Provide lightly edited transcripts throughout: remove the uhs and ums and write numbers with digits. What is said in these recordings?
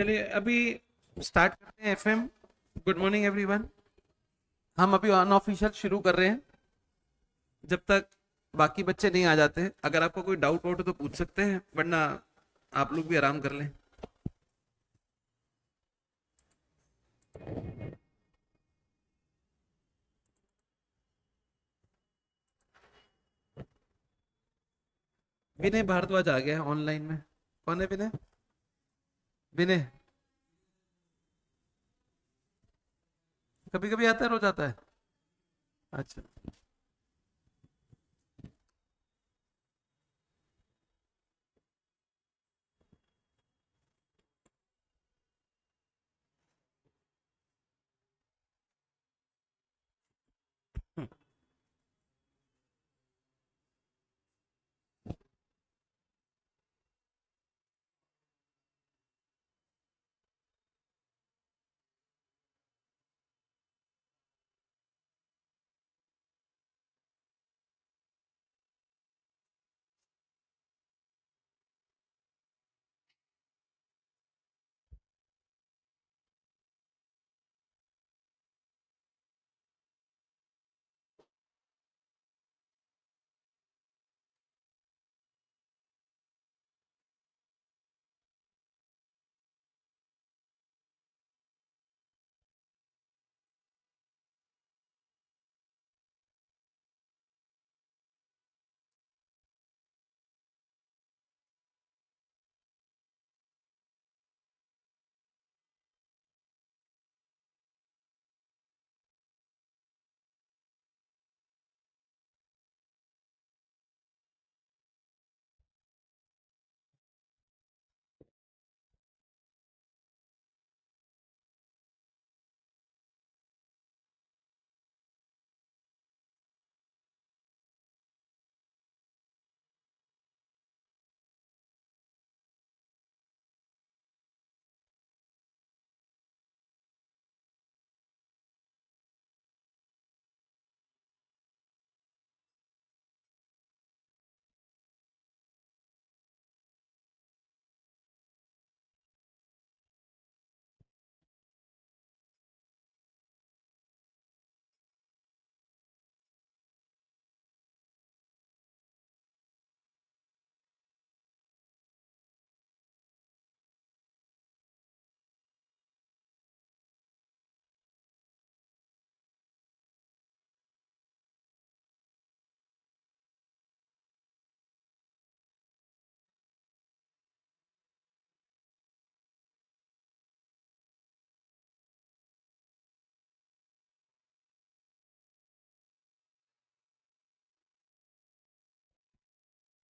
चलिए अभी स्टार्ट करते हैं एफएम। Good morning everyone. हम अभी अनऑफिशियल शुरू कर रहे हैं जब तक बाकी बच्चे नहीं आ जाते। अगर आपको कोई डाउट वाउट हो तो पूछ सकते हैं, वरना आप लोग भी आराम कर लें। विनय भारद्वाज आ गया है ऑनलाइन में। कौन है विनय? विनय कभी कभी आता है, रोज आता है? अच्छा।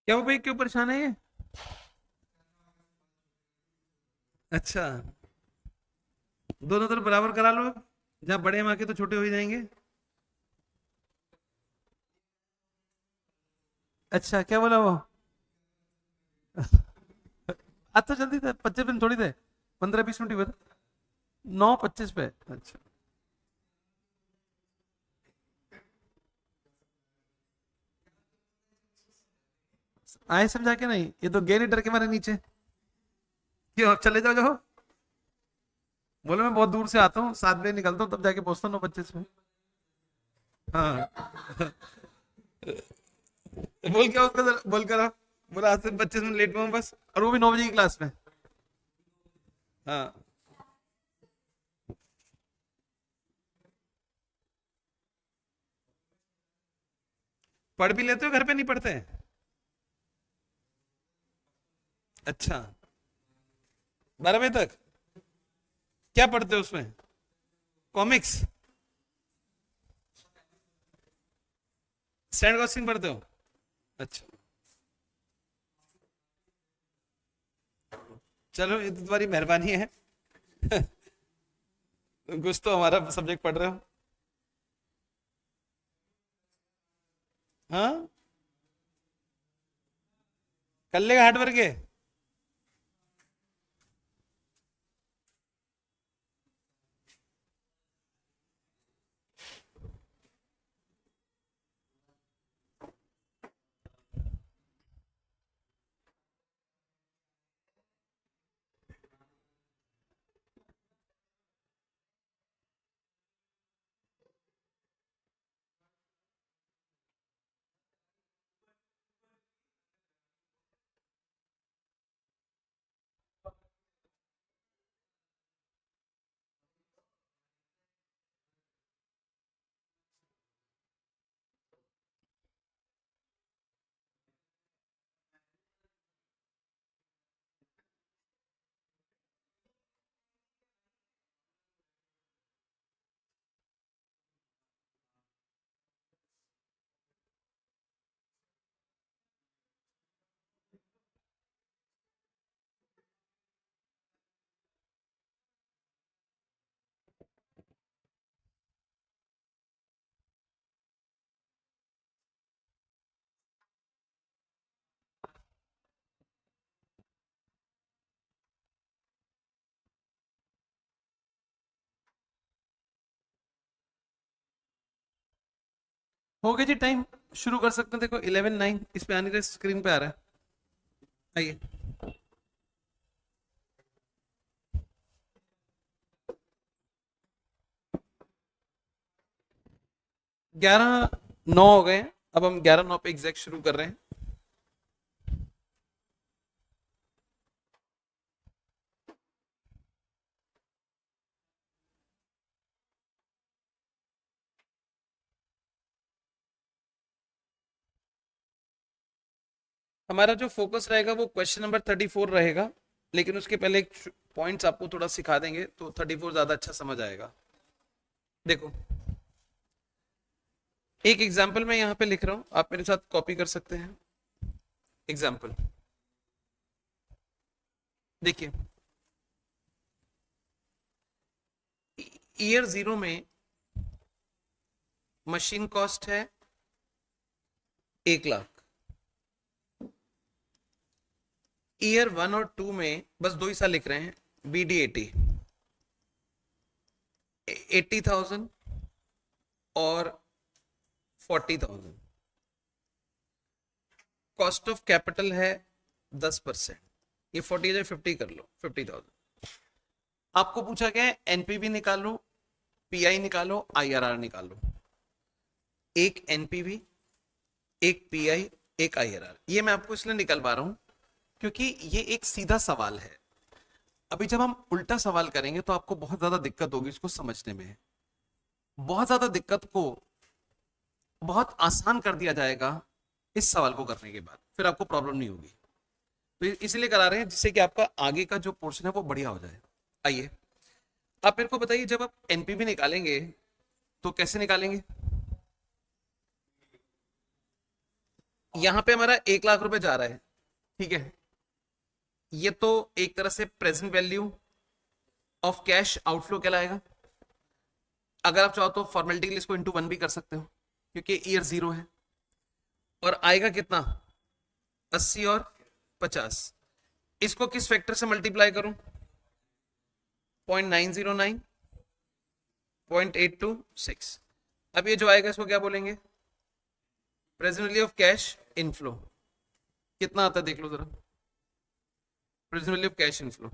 क्या वो भाई, क्यों परेशान है ये? अच्छा, दोनों तरफ बराबर करा लो अब। जहाँ बड़े माँ के तो छोटे हो ही जाएंगे। अच्छा, क्या बोला वो? आज तो जल्दी थे, 25 मिनट थोड़ी थे। 15-20 मिनट ही हुए थे। 9:25 पे। अच्छा। आए समझा के नहीं, ये तो गए नहीं डर के मारे नीचे। क्यों, अब चले जाओ जाओ। बोले मैं बहुत दूर से आता हूँ, 7 बजे निकलता हूँ, तब जाके पहुंचता हूँ 9:25 में। हाँ। बोल क्या उसका, बोल कर आओ। बोला आज से 25 मिनट लेट में हूँ बस, और वो भी 9 बजे की क्लास में। हाँ। पढ़ भी लेते हो, घर पे नहीं पढ़ते हैं? अच्छा, 12 बजे तक? क्या पढ़ते हो उसमें? कॉमिक्स? स्टैंड गॉसिप पढ़ते हो? अच्छा। चलो, ये तो तुम्हारी मेहरबानी है। कुछ तो हमारा सब्जेक्ट पढ़ रहे हो। हाँ, कर लेगा हार्डवर्क के। हो गया जी टाइम, शुरू कर सकते हैं। देखो 11:09 इस पे आने का स्क्रीन पे आ रहा है, आइए। 11:09 हो गए हैं, अब हम 11:09 पे एग्जैक्ट शुरू कर रहे हैं। हमारा जो फोकस रहेगा वो क्वेश्चन नंबर 34 रहेगा, लेकिन उसके पहले एक पॉइंट्स आपको थोड़ा सिखा देंगे तो 34 ज्यादा अच्छा समझ आएगा। देखो एक एग्जाम्पल मैं यहाँ पे लिख रहा हूँ, आप मेरे साथ कॉपी कर सकते हैं। एग्जाम्पल देखिए, ईयर 0 में मशीन कॉस्ट है 1 लाख। ईयर 1 और 2 में बस 2 ही साल लिख रहे हैं, BD 80,000 और 40,000। कॉस्ट ऑफ कैपिटल है 10%, ये 40 या 50 कर लो, 50,000। आपको पूछा गया है एनपीवी निकालो, पीआई निकालो, आईआरआर निकालो। एक एनपीवी, एक पीआई, एक आईआरआर, ये मैं आपको इसलिए निकलवा रहा हूं क्योंकि ये एक सीधा सवाल है। अभी जब हम उल्टा सवाल करेंगे तो आपको बहुत ज्यादा दिक्कत होगी इसको समझने में। बहुत ज्यादा दिक्कत को बहुत आसान कर दिया जाएगा इस सवाल को करने के बाद, फिर आपको प्रॉब्लम नहीं होगी। तो इसलिए करा रहे हैं जिससे कि आपका आगे का जो पोर्शन है वो बढ़िया हो जाए। आइए, आप मेरे को बताइए, जब आप एनपीवी निकालेंगे तो कैसे निकालेंगे? यहां पे हमारा 1 लाख रुपए जा रहा है, ठीक है। ये तो एक तरह से present value of cash outflow कहलाएगा। अगर आप चाहो तो फॉर्मेलिटी के लिए इसको इंटू 1 भी कर सकते हो क्योंकि ईयर 0 है। और आएगा कितना? 80 और 50। इसको किस फैक्टर से मल्टीप्लाई करूं? 0.909, 0.826। अब ये जो आएगा इसको क्या बोलेंगे? Present value of cash inflow. कितना आता है देख लो जरा, present value of cash inflow.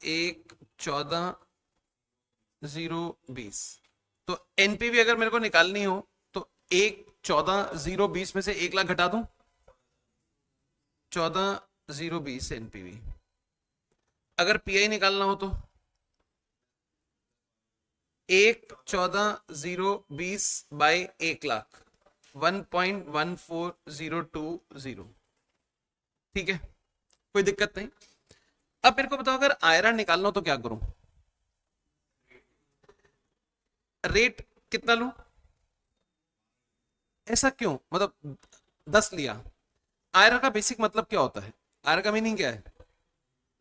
1,14,020। तो एनपीवी अगर मेरे को निकालनी हो तो 1,14,020 में से 1 लाख घटा दूं, 14,020 एनपीवी। अगर पीआई निकालना हो तो 1,14,020 बाई 1 लाख, 1.14020। ठीक है, कोई दिक्कत नहीं। अब मेरे को बताओ अगर आयरन निकालना हो तो क्या करूं? रेट कितना लूं? ऐसा क्यों, मतलब 10 लिया? आयरन का बेसिक मतलब क्या होता है? आयरन का मीनिंग क्या है?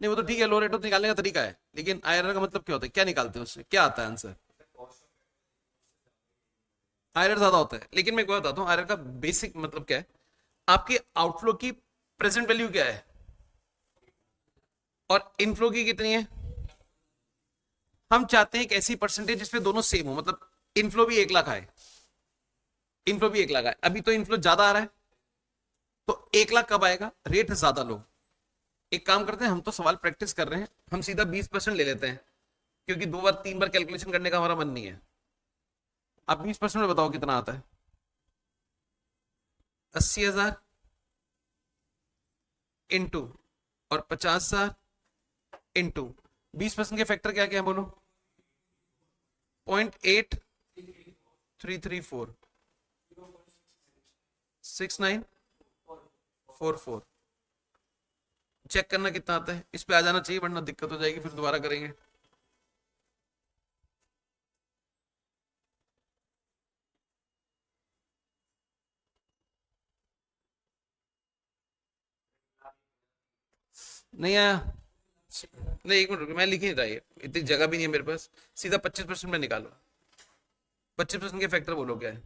नहीं वो तो ठीक है, लो रेट तो निकालने का तरीका है, लेकिन आयरन का मतलब क्या होता है? क्या निकालते हैं उससे, क्या आता है आंसर? आयरन ज्यादा होता है, लेकिन मैं क्या बताता हूँ आयरन का बेसिक मतलब क्या है। आपके आउटफ्लो की प्रेजेंट वैल्यू क्या है और इनफ्लो की कितनी है? हम चाहते हैं एक ऐसी परसेंटेज जिसपे दोनों सेम हो, मतलब इनफ्लो भी 1 लाख आए, इनफ्लो भी 1 लाख आए। अभी तो इनफ्लो ज्यादा आ रहा है, तो 1 लाख कब आएगा? रेट ज्यादा लो। एक काम करते हैं, हम तो सवाल प्रैक्टिस कर रहे हैं, हम सीधा 20% ले लेते हैं क्योंकि 2 बार 3 बार कैलकुलेशन करने का हमारा मन नहीं है। आप 20% में बताओ कितना आता है? 80,000 इंटू और 50,000 इंटू 20% के फैक्टर क्या क्या है बोलो? 0.8334, 6944। चेक करना कितना आता है, इस पे आ जाना चाहिए वरना दिक्कत हो जाएगी, फिर दोबारा करेंगे। नहीं आया? नहीं, 1 मिनट मैं लिख ही नहीं रहा, ये इतनी जगह भी नहीं है मेरे पास। सीधा 25% में निकालो। 25% के फैक्टर बोलो क्या है?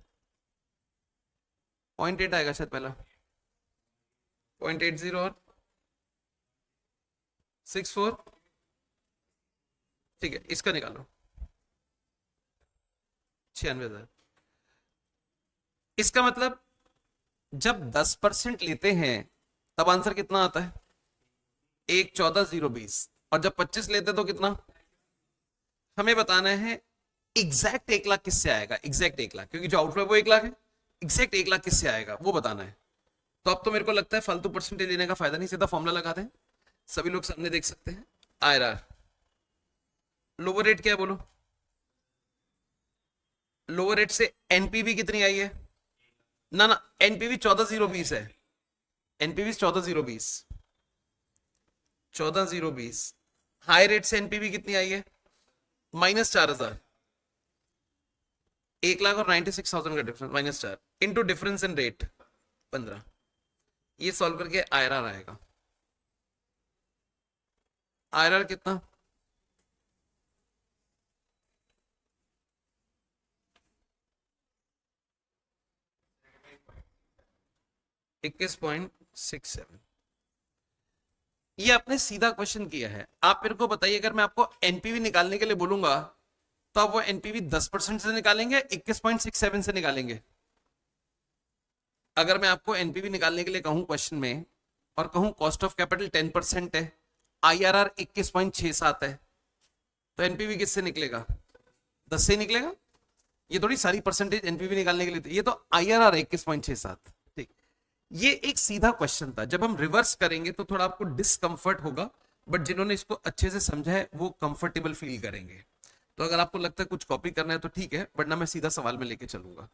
0.8 आएगा शायद पहला, 0.80 और 64, ठीक है, इसका निकालो 96,000। इसका मतलब जब 10% लेते हैं तब आंसर कितना आता है? 1,14,020। और जब 25 लेते तो कितना? हमें बताना है एग्जैक्ट 1 लाख किससे आएगा, एग्जैक्ट 1 लाख, क्योंकि जो आउटफ्लो वो 1 लाख है, एग्जैक्ट 1 लाख किससे आएगा वो बताना है। तो अब तो मेरे को लगता है फालतू परसेंटेज लेने का फायदा नहीं, सीधा फॉर्मूला लगा दें, सभी लोग सामने देख सकते हैं। आईआरआर लोअर रेट क्या है बोलो? लोअर रेट से एनपीवी कितनी आई है? ना एनपीवी 14,020 है, एनपीवी 14,020, 14,020। हाई रेट से एनपीवी कितनी आई है? -4,000। 1 लाख और 96,000 का difference, -4 into difference in rate 15। ये सॉल्व करके आईआरआर आएगा। आईआरआर कितना? 21.67। ये आपने सीधा क्वेश्चन किया है। आप मेरे को बताइए, अगर मैं आपको एनपीवी निकालने के लिए बोलूंगा तो आप वो एनपीवी 10% से निकालेंगे, 21.67 से निकालेंगे? अगर मैं आपको एनपीवी निकालने के लिए कहूं क्वेश्चन में और कहूं कॉस्ट ऑफ कैपिटल 10% है, आईआरआर 21.67 है, तो एनपीवी किससे निकलेगा? 10 से निकलेगा। ये थोड़ी सारी परसेंटेज एनपीवी निकालने के लिए, ये तो आईआरआर 21.67। ठीक, ये एक सीधा क्वेश्चन था। जब हम रिवर्स करेंगे तो थोड़ा आपको डिस्कंफर्ट होगा, बट जिन्होंने इसको अच्छे से समझा है वो कंफर्टेबल फील करेंगे। तो अगर आपको लगता है कुछ कॉपी करना है तो ठीक है, वरना मैं सीधा सवाल में लेके चलूंगा,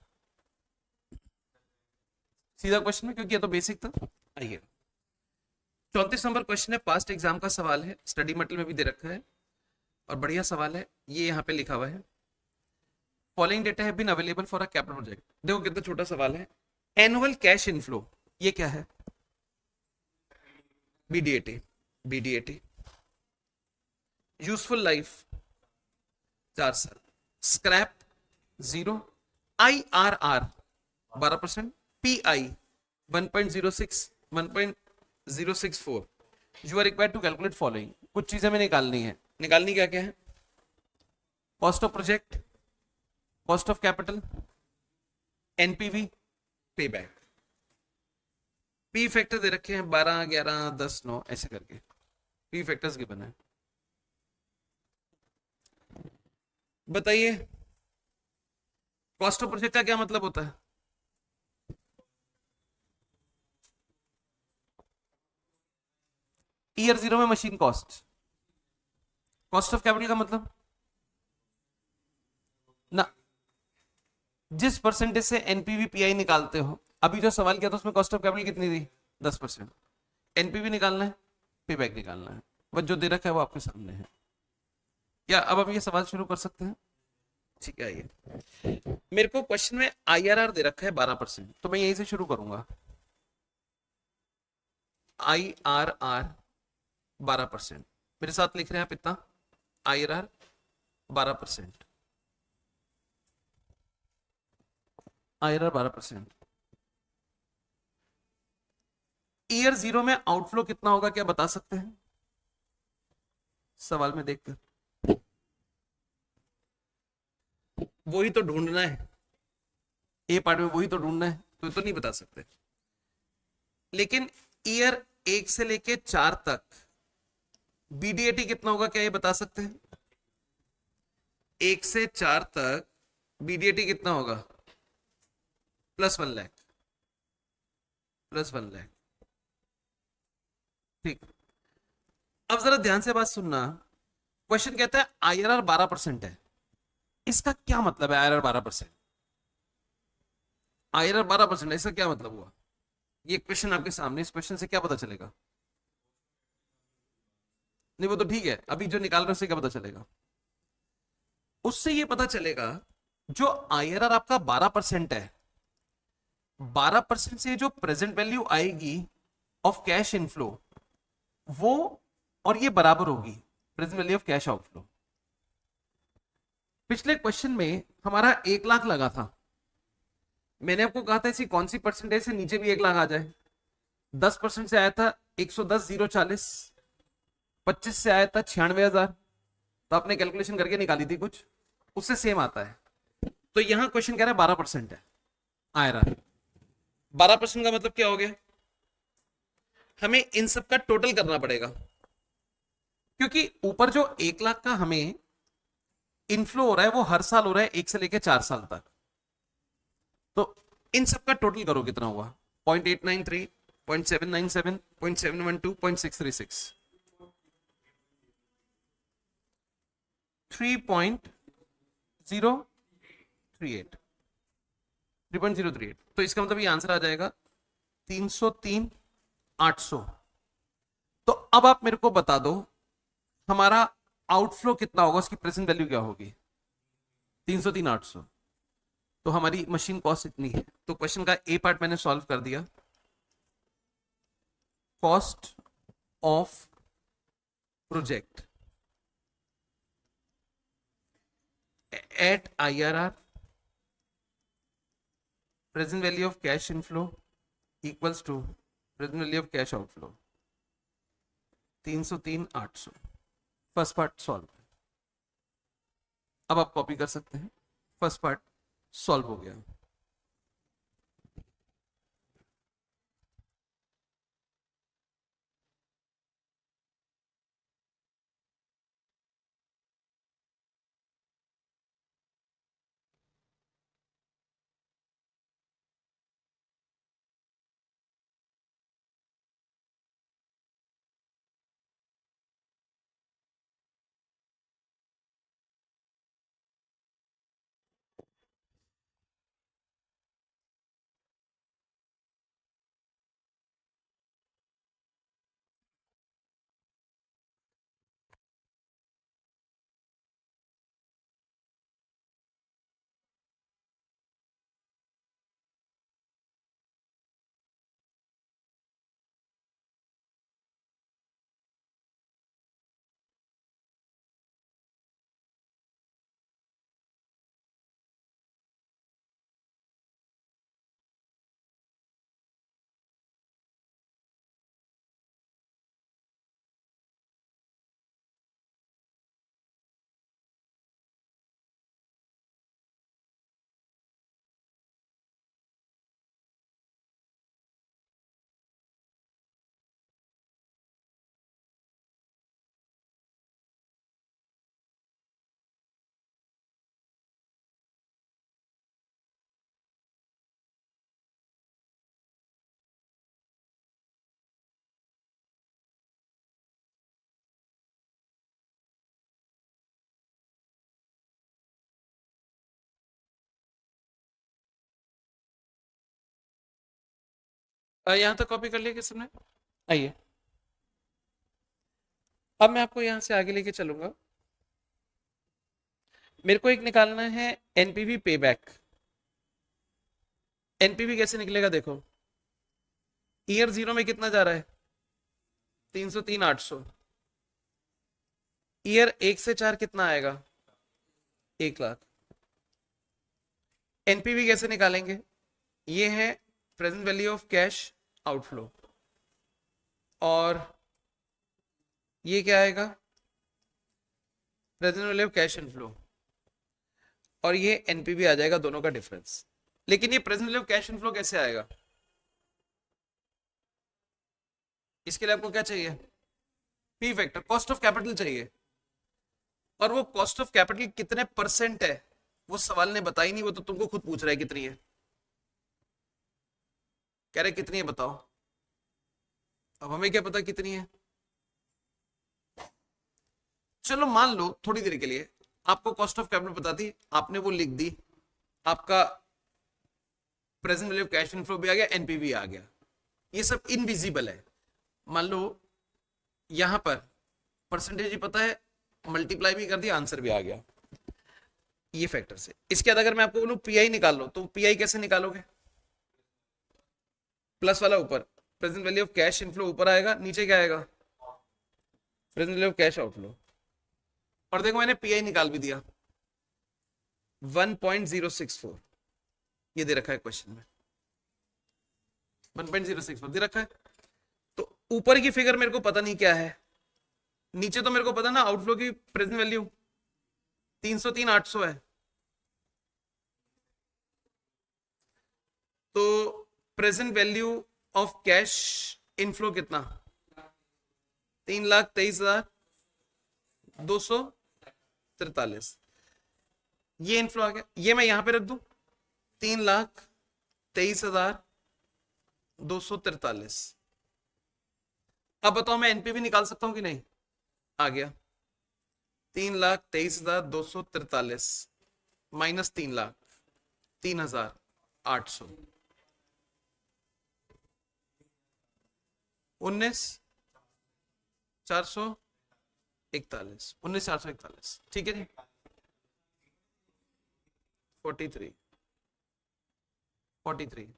सीधा क्वेश्चन में, क्योंकि ये तो बेसिक था। आइए 34 नंबर क्वेश्चन है, पास्ट एग्जाम का सवाल है, स्टडी मटेरियल में भी दे रखा है और बढ़िया सवाल है। ये यहाँ पे लिखा हुआ है, following data have been available for a capital project. देखो कितना छोटा सवाल है। एनुअल कैश इनफ्लो, ये क्या है? बीडीएटी, बीडीएटी। यूजफुल लाइफ 4 साल, scrap 0, IRR 12%, PI 1.06, 1.064। You are required to calculate following. कुछ चीजें हमें निकालनी है। निकालनी क्या क्या है? Cost of project, cost of capital, NPV, payback. P factor दे रखे हैं 12, 11, 10, 9 ऐसे करके पी फैक्टर्स गिवन है। बताइए कॉस्ट ऑफ प्रोजेक्ट का क्या मतलब होता है? ईयर 0 में machine cost. Cost of capital का मतलब ना, जिस परसेंटेज से एनपीवी पीआई निकालते हो। अभी जो सवाल किया था उसमें कॉस्ट ऑफ कैपिटल कितनी थी? 10%। एनपीवी निकालना है, पेबैक निकालना है, बस जो दे रखा है वो आपके सामने है। क्या अब हम ये सवाल शुरू कर सकते हैं? ठीक है, आइए। मेरे को क्वेश्चन में आईआरआर दे रखा है 12%, तो मैं यहीं से शुरू करूंगा। आईआरआर 12%, मेरे साथ लिख रहे हैं आप इतना, आईआरआर 12%, आईआरआर 12%। ईयर 0 में आउटफ्लो कितना होगा, क्या बता सकते हैं सवाल में देखकर? वही तो ढूंढना है, ए पार्ट में वही तो ढूंढना है, तो नहीं बता सकते। लेकिन ईयर 1 से लेके 4 तक बीडीएटी कितना होगा, क्या ये बता सकते हैं? 1 से 4 तक बीडीएटी कितना होगा? +1 लाख, +1 लाख। ठीक, अब जरा ध्यान से बात सुनना। क्वेश्चन कहता है आईआरआर 12% है, इसका क्या मतलब है? आईआरआर 12%, आईआरआर 12%, इसका क्या मतलब हुआ? ये क्वेश्चन आपके सामने, इस क्वेश्चन से क्या पता चलेगा? नहीं वो तो ठीक है, अभी जो निकाल रहे उससे क्या पता चलेगा? उससे ये पता चलेगा जो आईआरआर आपका 12% है, 12% से जो प्रेजेंट वैल्यू आएगी ऑफ कैश इनफ्लो वो, और ये बराबर होगी present value of cash outflow. पिछले क्वेश्चन में हमारा 1 लाख लगा था, मैंने आपको कहा था इसी कौन सी परसेंटेज से नीचे भी 1 लाख आ जाए। 10% से आया था 110,040, 25 से आया था 96,000, तो आपने कैलकुलेशन करके निकाली थी कुछ, उससे सेम आता है। तो यहां क्वेश्चन कह रहा है 12% है आयरन। 12% का मतलब क्या हो गया, हमें इन सब का टोटल करना पड़ेगा, क्योंकि ऊपर जो 1 लाख का हमें इनफ्लो हो रहा है वो हर साल हो रहा है 1 से लेकर 4 साल तक। तो इन सब का टोटल करो कितना हुआ, 0.893, 0.797, 0.712, 0.636, 3.038, 3.038। तो इसका मतलब ये आंसर आ जाएगा 303,800। तो अब आप मेरे को बता दो हमारा आउटफ्लो कितना होगा, उसकी प्रेजेंट वैल्यू क्या होगी, 303,800। तो हमारी मशीन कॉस्ट इतनी है। तो क्वेश्चन का ए पार्ट मैंने सॉल्व कर दिया, cost of project at IRR, present value of cash inflow equals to present value of cash outflow, 303,800। First part solve. अब आप कॉपी कर सकते हैं, फर्स्ट पार्ट सॉल्व हो गया। यहां तक कॉपी कर लिया किसने, आइए अब मैं आपको यहां से आगे लेके चलूंगा। मेरे को एक निकालना है एनपीवी पे बैक। एनपीवी कैसे निकलेगा, देखो ईयर जीरो में कितना जा रहा है, 303,800। ईयर 1 से 4 कितना आएगा, 1 लाख। एनपीवी कैसे निकालेंगे, ये है present value of cash outflow, और ये क्या आएगा, present value of cash inflow, और ये एनपीवी आ जाएगा, दोनों का डिफरेंस। लेकिन ये present value of cash inflow कैसे आएगा, इसके लिए आपको क्या चाहिए, P factor, cost of capital चाहिए। और वो कॉस्ट ऑफ कैपिटल कितने परसेंट है वो सवाल ने बताई नहीं, वो तो तुमको खुद पूछ रहा है कितनी है, कह रहे कितनी है बताओ। अब हमें क्या पता कितनी है, चलो मान लो थोड़ी देर के लिए आपको कॉस्ट ऑफ कैपिटल बता दी, आपने वो लिख दी, आपका present value of cash inflow भी आ गया, एनपीवी आ गया, ये सब इनविजिबल है। मान लो यहां पर परसेंटेज ही पता है, मल्टीप्लाई भी कर दिया, आंसर भी आ गया, ये फैक्टर से। इसके बाद अगर मैं आपको बोलूं पीआई निकाल लो, तो पीआई कैसे निकालोगे, प्लस वाला ऊपर, present value of cash inflow ऊपर आएगा, नीचे क्या आएगा, present value of cash outflow. और देखो मैंने पीआई निकाल भी दिया, 1.064, ये दे रखा है क्वेश्चन में, 1.064 दे रखा है। तो ऊपर की फिगर मेरे को पता नहीं क्या है, नीचे तो मेरे को पता ना आउटफ्लो की प्रेजेंट वैल्यू, 303 800 है, तो present value of cash inflow कितना? 3,23,243। ये इनफ्लो आ गया, ये मैं यहां पे रख दूं, 3,23,243। अब बताओ मैं एनपीवी निकाल सकता हूं कि नहीं? आ गया, 3,23,243 माइनस 3,00,000, 3,800, 19,441, 19,441, ठीक है जी। 43, 43।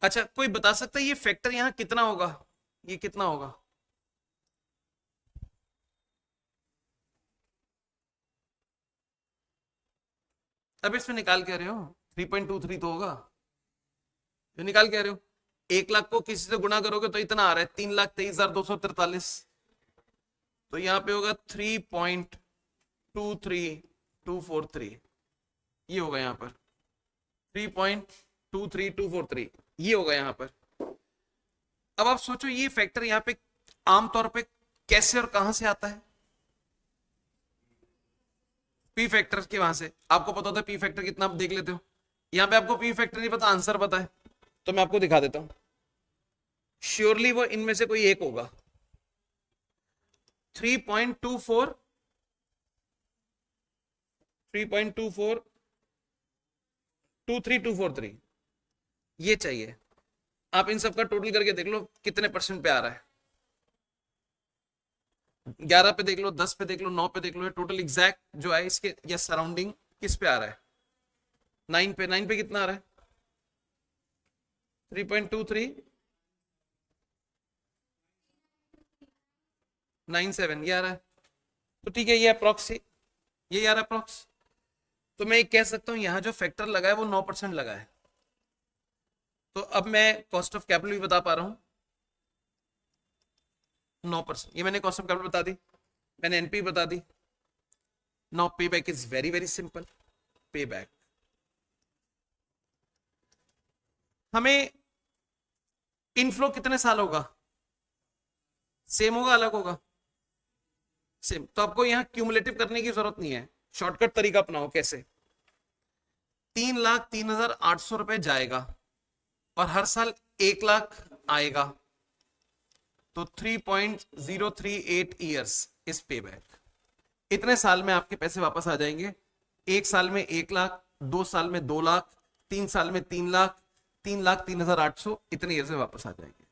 अच्छा, कोई बता सकता है ये फैक्टर यहां कितना होगा? ये कितना होगा? अब इसमें निकाल क्या रहे हो? 3.23 तो होगा, जो निकाल क्या रहे हो? 1,00,000 को किसी से गुणा करोगे तो इतना आ रहा है, 3,23,243। तो यहाँ पे होगा 3.23243, ये होगा यहाँ पर 3.23243, ये होगा यहाँ पर। अब आप सोचो ये फैक्टर यहाँ पे आमतौर पे कैसे और कहां से आता है? पी फैक्टर के वहां से आपको पता होता है पी फैक्टर कितना, आप देख लेते हो। यहाँ पे आपको पी फैक्टर नहीं पता, आंसर पता है, तो मैं आपको दिखा देता हूं। श्योरली वो इनमें से कोई एक होगा, 3.24, 3.2423 ये चाहिए। आप इन सब का टोटल करके देख लो कितने परसेंट पे आ रहा है। 11 पे देख लो, 10 पे देख लो, 9 पे देख लो, टोटल एग्जैक्ट जो है इसके या सराउंडिंग किस पे आ रहा है? 9 पे, 9 पे कितना आ रहा है? 3.2397 ये आ रहा है। तो ठीक है, ये अप्रोक्स, ये आ रहा है अप्रोक्स। तो मैं कह सकता हूं यहां जो फैक्टर लगा है वो 9% लगा है। तो अब मैं कॉस्ट ऑफ कैपिटल भी बता पा रहा हूं, 9%। ये मैंने कॉस्ट ऑफ कैपिटल बता दी, मैंने एनपी बता दी। नाउ पे back is very very simple. पे बैक हमें इनफ्लो कितने साल होगा? सेम होगा, अलग होगा? सेम। तो आपको यहां क्यूमुलेटिव करने की जरूरत नहीं है, शॉर्टकट तरीका अपनाओ। कैसे? 3,03,800 जाएगा और हर साल 1,00,000 आएगा, तो 3.038 ईयर्स इज पे बैक। इतने साल में आपके पैसे वापस आ जाएंगे। एक साल में 1,00,000, 2 साल में 2,00,000, 3 साल में 3,00,000, 3,00,000 3,800, इतने ईयर में वापस आ जाएंगे।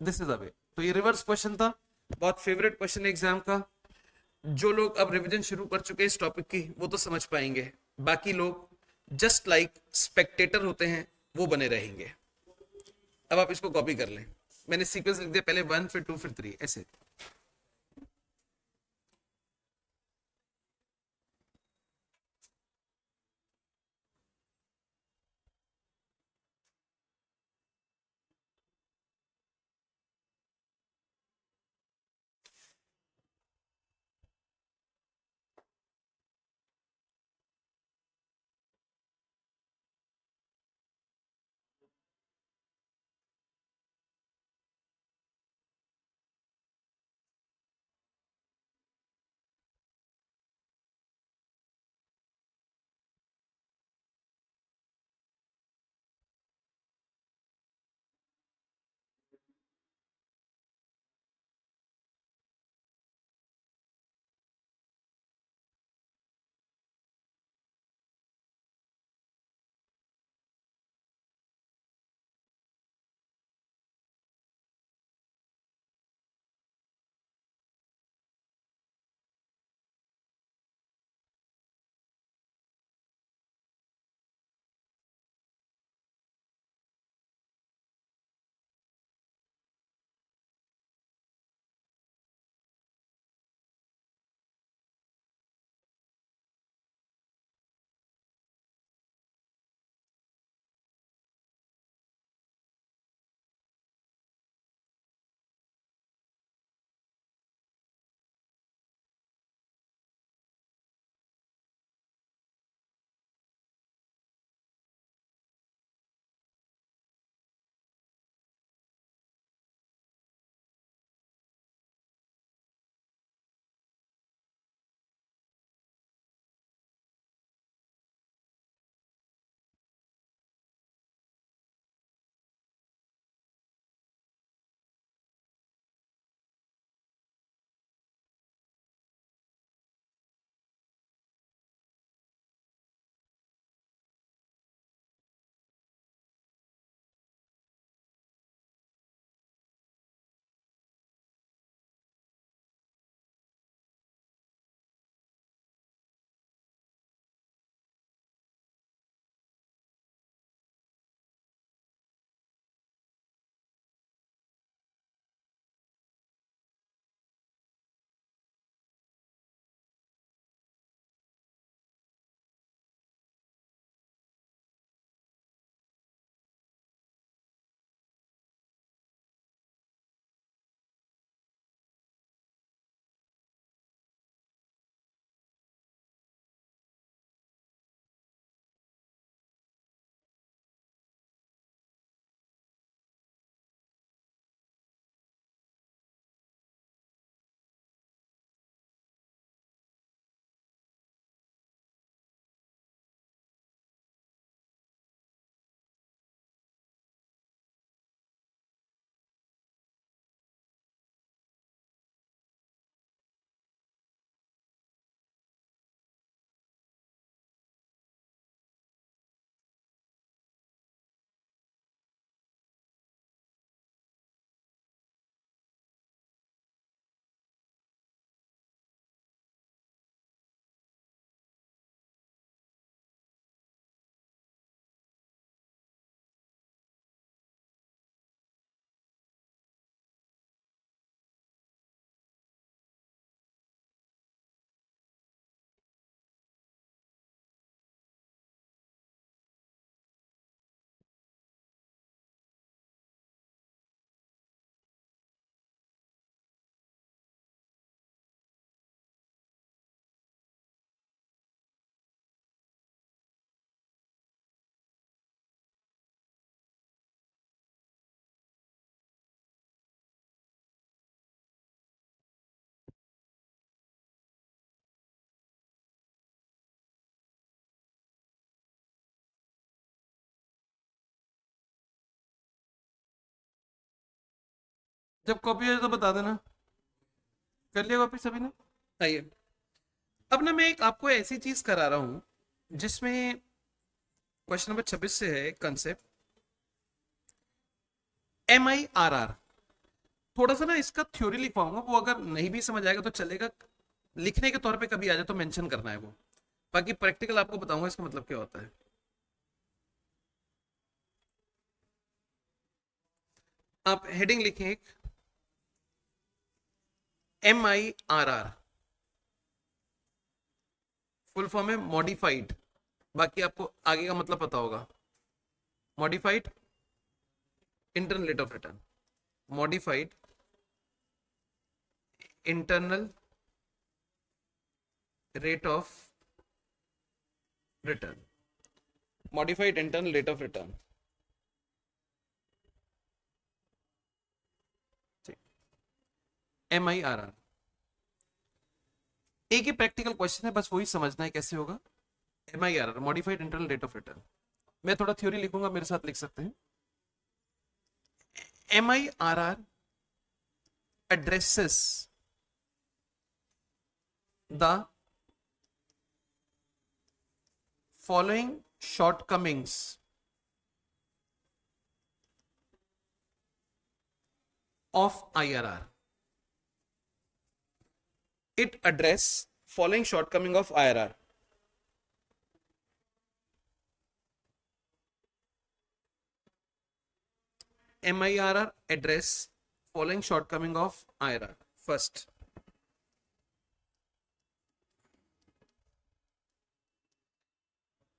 दिस इज अ वे। तो ये रिवर्स क्वेश्चन था, बहुत फेवरेट क्वेश्चन एग्जाम का। जो लोग अब रिवीजन शुरू कर चुके हैं इस टॉपिक की वो तो समझ पाएंगे, बाकी लोग जस्ट लाइक स्पेक्टेटर होते हैं वो बने रहेंगे। अब आप इसको कॉपी कर लें, मैंने सीक्वेंस लिख दिया, पहले 1 फिर 2 फिर 3 ऐसे। जब कॉपी हो जाए तो बता देना। कर लिया कॉपी सभी ने? आइए, अब ना मैं एक आपको ऐसी चीज करा रहा हूं जिसमें क्वेश्चन नंबर 26 से है कंसेप्ट MIRR। थोड़ा सा ना इसका थ्योरी लिखवाऊंगा, वो अगर नहीं भी समझ आएगा तो चलेगा, लिखने के तौर पे कभी आ जाए तो मेंशन करना है वो, बाकी प्रैक्टिकल आपको बताऊंगा इसका मतलब क्या होता है। आप हेडिंग लिखें एक, MIRR, फुल फॉर्म है मॉडिफाइड, बाकी आपको आगे का मतलब पता होगा। Modified internal rate of return, modified internal rate of return, modified internal rate of return. MIRR एक ही प्रैक्टिकल क्वेश्चन है, बस वही समझना है कैसे होगा। MIRR modified internal rate of return, मैं थोड़ा थ्योरी लिखूंगा, मेरे साथ लिख सकते हैं। MIRR addresses the following shortcomings of IRR. It address following shortcoming of IRR. MIRR address following shortcoming of IRR. First,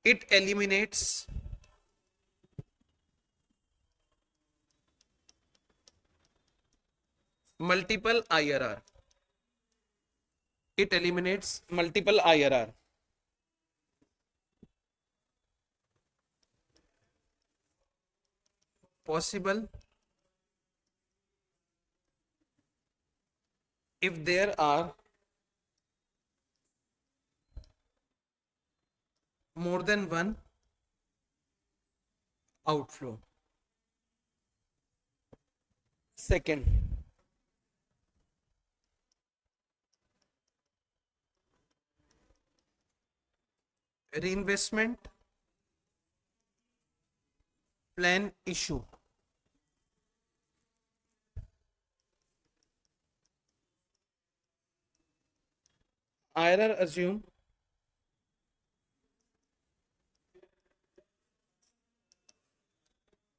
it eliminates multiple IRR. It eliminates multiple IRR. Possible if there are more than one outflow. Second, reinvestment plan issue. IRR assume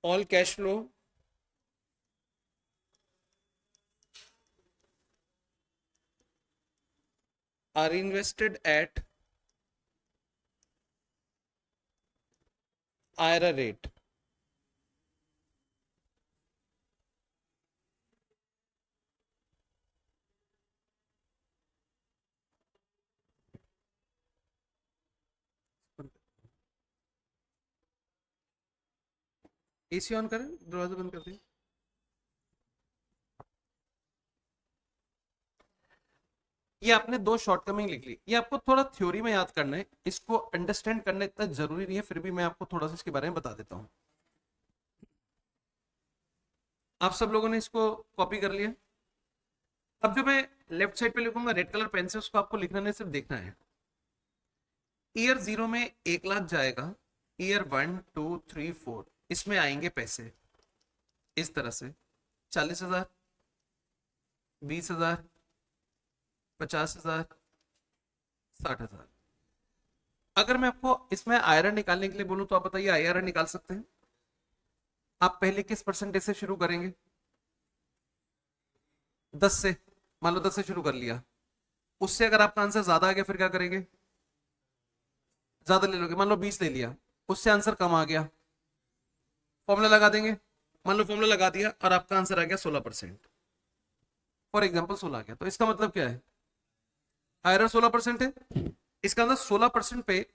all cash flow are invested at IRR rate. AC on करें, दरवाजा बंद कर दें। ये आपने दो shortcoming लिख ली, ये आपको थोड़ा थ्योरी में याद करना है, इसको अंडरस्टैंड करना इतना जरूरी नहीं है, फिर भी मैं आपको थोड़ा सा इसके बारे में बता देता हूं। आप सब लोगों ने इसको कॉपी कर लिया? अब जो मैं लेफ्ट साइड पे लिखूंगा रेड कलर पेन से, उसको आपको लिखना नहीं, सिर्फ देखना है। ईयर 0 में 1 लाख जाएगा, ईयर 1 2 3 4 इसमें आएंगे पैसे इस तरह से, 40,000, 20,000, 50,000, 60,000। अगर मैं आपको इसमें आयरन निकालने के लिए बोलूं तो आप बताइए आयरन निकाल सकते हैं? आप पहले किस परसेंटेज से शुरू करेंगे? 10 से, मान लो 10 से शुरू कर लिया, उससे अगर आपका आंसर ज्यादा आ गया फिर क्या करेंगे? ज्यादा ले लोगे, मान लो 20 ले लिया, उससे आंसर कम आ गया, फॉर्मूला लगा देंगे। मान लो फॉर्मूला लगा दिया और आपका आंसर आ गया 16%, फॉर एग्जाम्पल 16 आ गया, तो इसका मतलब क्या है? आयरन 16% है, इसका मतलब 16% पे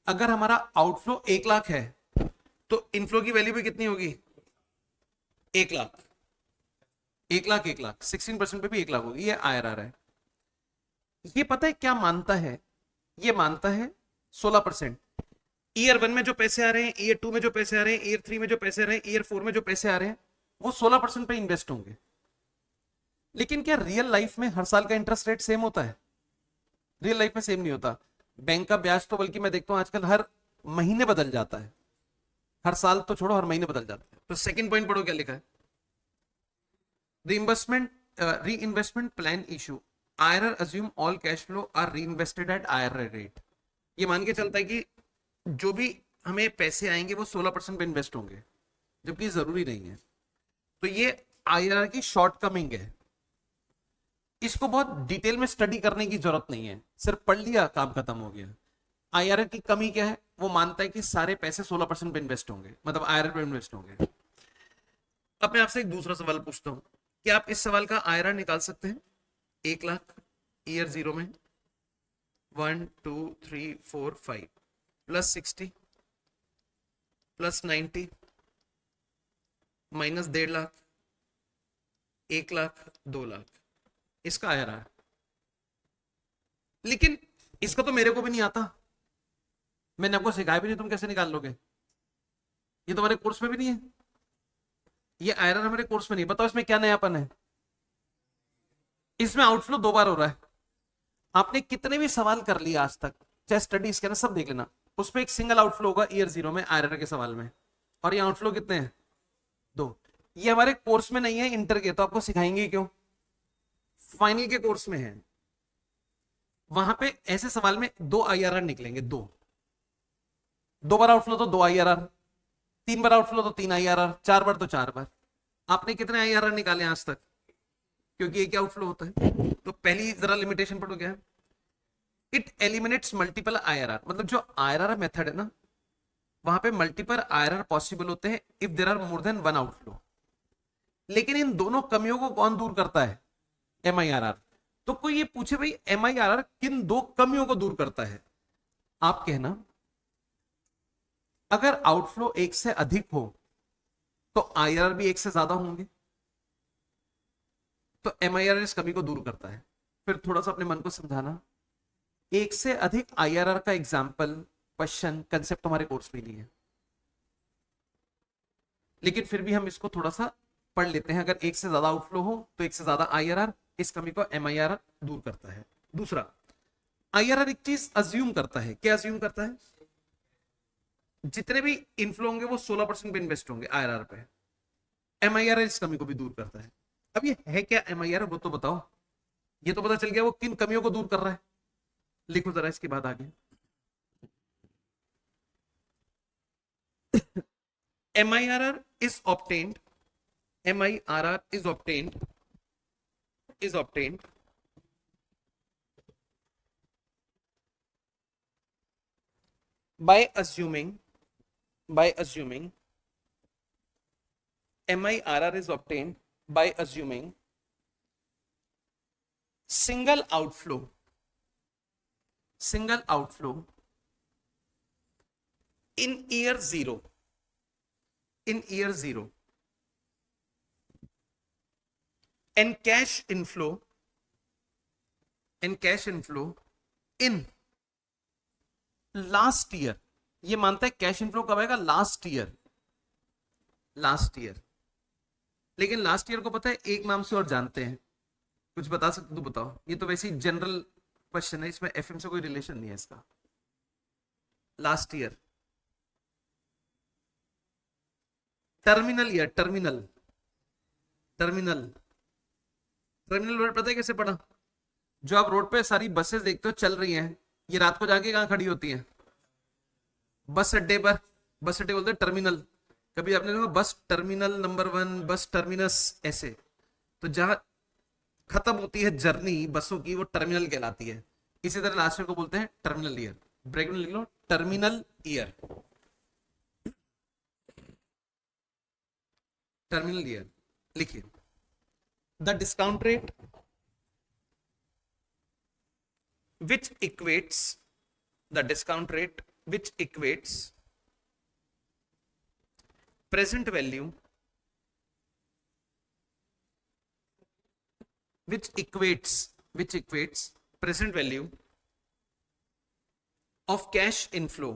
अगर हमारा आउटफ्लो 1 लाख है तो इनफ्लो की वैल्यू भी कितनी होगी? 1 लाख। 1 लाख 1 लाख 16% पे भी 1 लाख होगी, ये IRR है। ये पता है क्या मानता है? ये मानता है 16%। ईयर 1 में जो पैसे आ रहे हैं, ईयर 2 में जो पैसे आ रहे हैं, ईयर 3 में जो पैसे आ रहे हैं, ईयर 4 में जो पैसे आ रहे हैं, वो 16% पे इन्वेस्ट होंगे। लेकिन क्या रियल लाइफ में हर साल का इंटरेस्ट रेट सेम होता है? रियल लाइफ में सेम नहीं होता। बैंक का ब्याज तो बल्कि मैं देखता हूं आजकल हर महीने बदल जाता है। हर साल तो छोड़ो, हर महीने बदल जाता है। तो सेकंड पॉइंट पढ़ो क्या लिखा है। Reinvestment reinvestment plan issue, IRR assume all cash flow are reinvested at IRR rate. ये मान के चलता है कि जो भी हमें पैसे आएंगे वो 16% पे इन्वेस्ट होंगे, जबकि जरूरी नहीं है। तो ये आईआरआर की शॉर्ट कमिंग है। इसको बहुत डिटेल में स्टडी करने की जरूरत नहीं है, सिर्फ पढ़ लिया काम खत्म हो गया। आईआरआर की कमी क्या है? वो मानता है कि सारे पैसे 16% पे इन्वेस्ट होंगे, मतलब आईआरआर पे इन्वेस्ट होंगे। अब मैं आपसे एक दूसरा सवाल पूछता हूं, क्या आप इस सवाल का आईआरआर निकाल सकते हैं? 1 लाख ईयर जीरो में 1 2 3 4 5 plus 60 plus 90 minus 1.5 lakh, 1 lakh, 2 lakh, इसका आईआरआर। लेकिन इसका तो मेरे को भी नहीं आता, मैंने आपको सिखाया भी नहीं, तुम कैसे निकाल लोगे? ये तुम्हारे कोर्स में भी नहीं है, ये आयरन हमारे कोर्स में नहीं। बताओ इसमें क्या नयापन है? इसमें आउटफ्लो 2 बार हो रहा है। आपने कितने भी सवाल कर लिया आज तक, चाहे स्टडीज के ना, सब देख लेना, उसमें एक सिंगल आउटफ्लो होगा ईयर जीरो में आयरन के सवाल में। और ये आउटफ्लो कितने हैं? 2। ये हमारे कोर्स में नहीं है इंटर के, तो आपको सिखाएंगे क्यों? फाइनल के कोर्स में है। वहां पे ऐसे सवाल में 2 आईआरआर निकलेंगे, 2 बार आउटफ्लो तो 2 आईआरआर, 3 बार आउटफ्लो तो 3 आईआरआर, 4 बार तो 4 बार। आपने कितने आईआरआर निकाले आज तक? क्योंकि एक आउटफ्लो होता है। तो पहली जरा लिमिटेशन पढ़ो क्या है। इट एलिमिनेट्स मल्टीपल आईआरआर, मतलब जो आईआरआर मेथड है ना, वहां पे मल्टीपल आईआरआर पॉसिबल होते हैं if there are more than 1 outflow. लेकिन इन दोनों कमियों को कौन दूर करता है? एमआईआरआर। तो कोई ये पूछे भाई एमआईआरआर किन 2 कमियों को दूर करता है? आप कहना, अगर आउटफ्लो 1 से अधिक हो तो आईआरआर भी 1 से ज्यादा होंगे, तो एमआईआरआर इस कमी को दूर करता है। फिर थोड़ा सा अपने मन को समझाना, 1 से अधिक आईआरआर का एग्जाम्पल, क्वेश्चन, कंसेप्ट हमारे कोर्स में नहीं है, लेकिन फिर भी हम इसको थोड़ा सा पढ़ लेते हैं। अगर 1 से ज्यादा आउटफ्लो हो तो 1 से ज्यादा आईआरआर, इस कमी को एमआईआरआर दूर करता है। दूसरा, आईआरआर एक चीज अज्यूम करता है। क्या अज्यूम करता है? जितने भी इनफ्लो होंगे वो 16% पे इन्वेस्ट होंगे आईआरआर पे। एमआईआर इस कमी को भी दूर करता है। अब ये है क्या एमआईआर, वो तो बताओ। ये तो पता चल गया वो किन कमियों को दूर कर रहा है। लिखो जरा इसके बाद आगे। MIRR is obtained, MIRR is obtained by assuming MIRR is obtained by assuming single outflow in year zero and cash inflow in last year. ये मानता है कैश इनफ्लो कब आएगा? Last year. लेकिन लास्ट ईयर को पता है एक नाम से और जानते हैं, कुछ बता सकते तो बताओ। ये तो वैसे ही जनरल क्वेश्चन है, इसमें एफएम से कोई रिलेशन नहीं है इसका। Last year, terminal year, terminal word पता है कैसे पढ़ा? जो आप रोड पे सारी बसेस देखते हो चल रही हैं, ये रात को जाके कहां खड़ी होती हैं? बस अड्डे पर। बस अड्डे बोलते हैं टर्मिनल। कभी आपने देखा bus terminal number 1, bus terminus, ऐसे। तो जहां खत्म होती है जर्नी बसों की, वो टर्मिनल कहलाती है। इसी तरह लास्ट ईयर को बोलते हैं टर्मिनल ईयर। ब्रेक में लिख लो टर्मिनल ईयर, टर्मिनल ईयर लिखिए। The discount rate which equates present value present value of cash inflow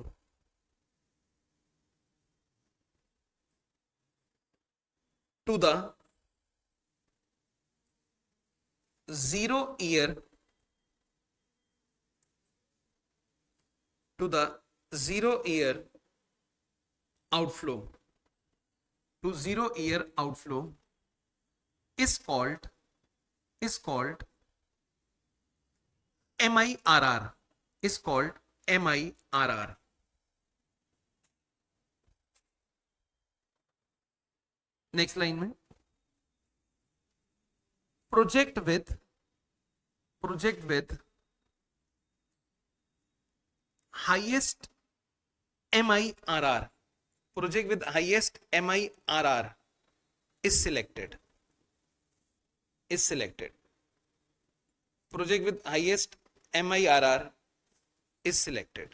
to the 0 year to the 0 year outflow to 0 year outflow is called MIRR, is called MIRR. Next line में project with highest MIRR, project with highest MIRR is selected. Project with highest MIRR is selected.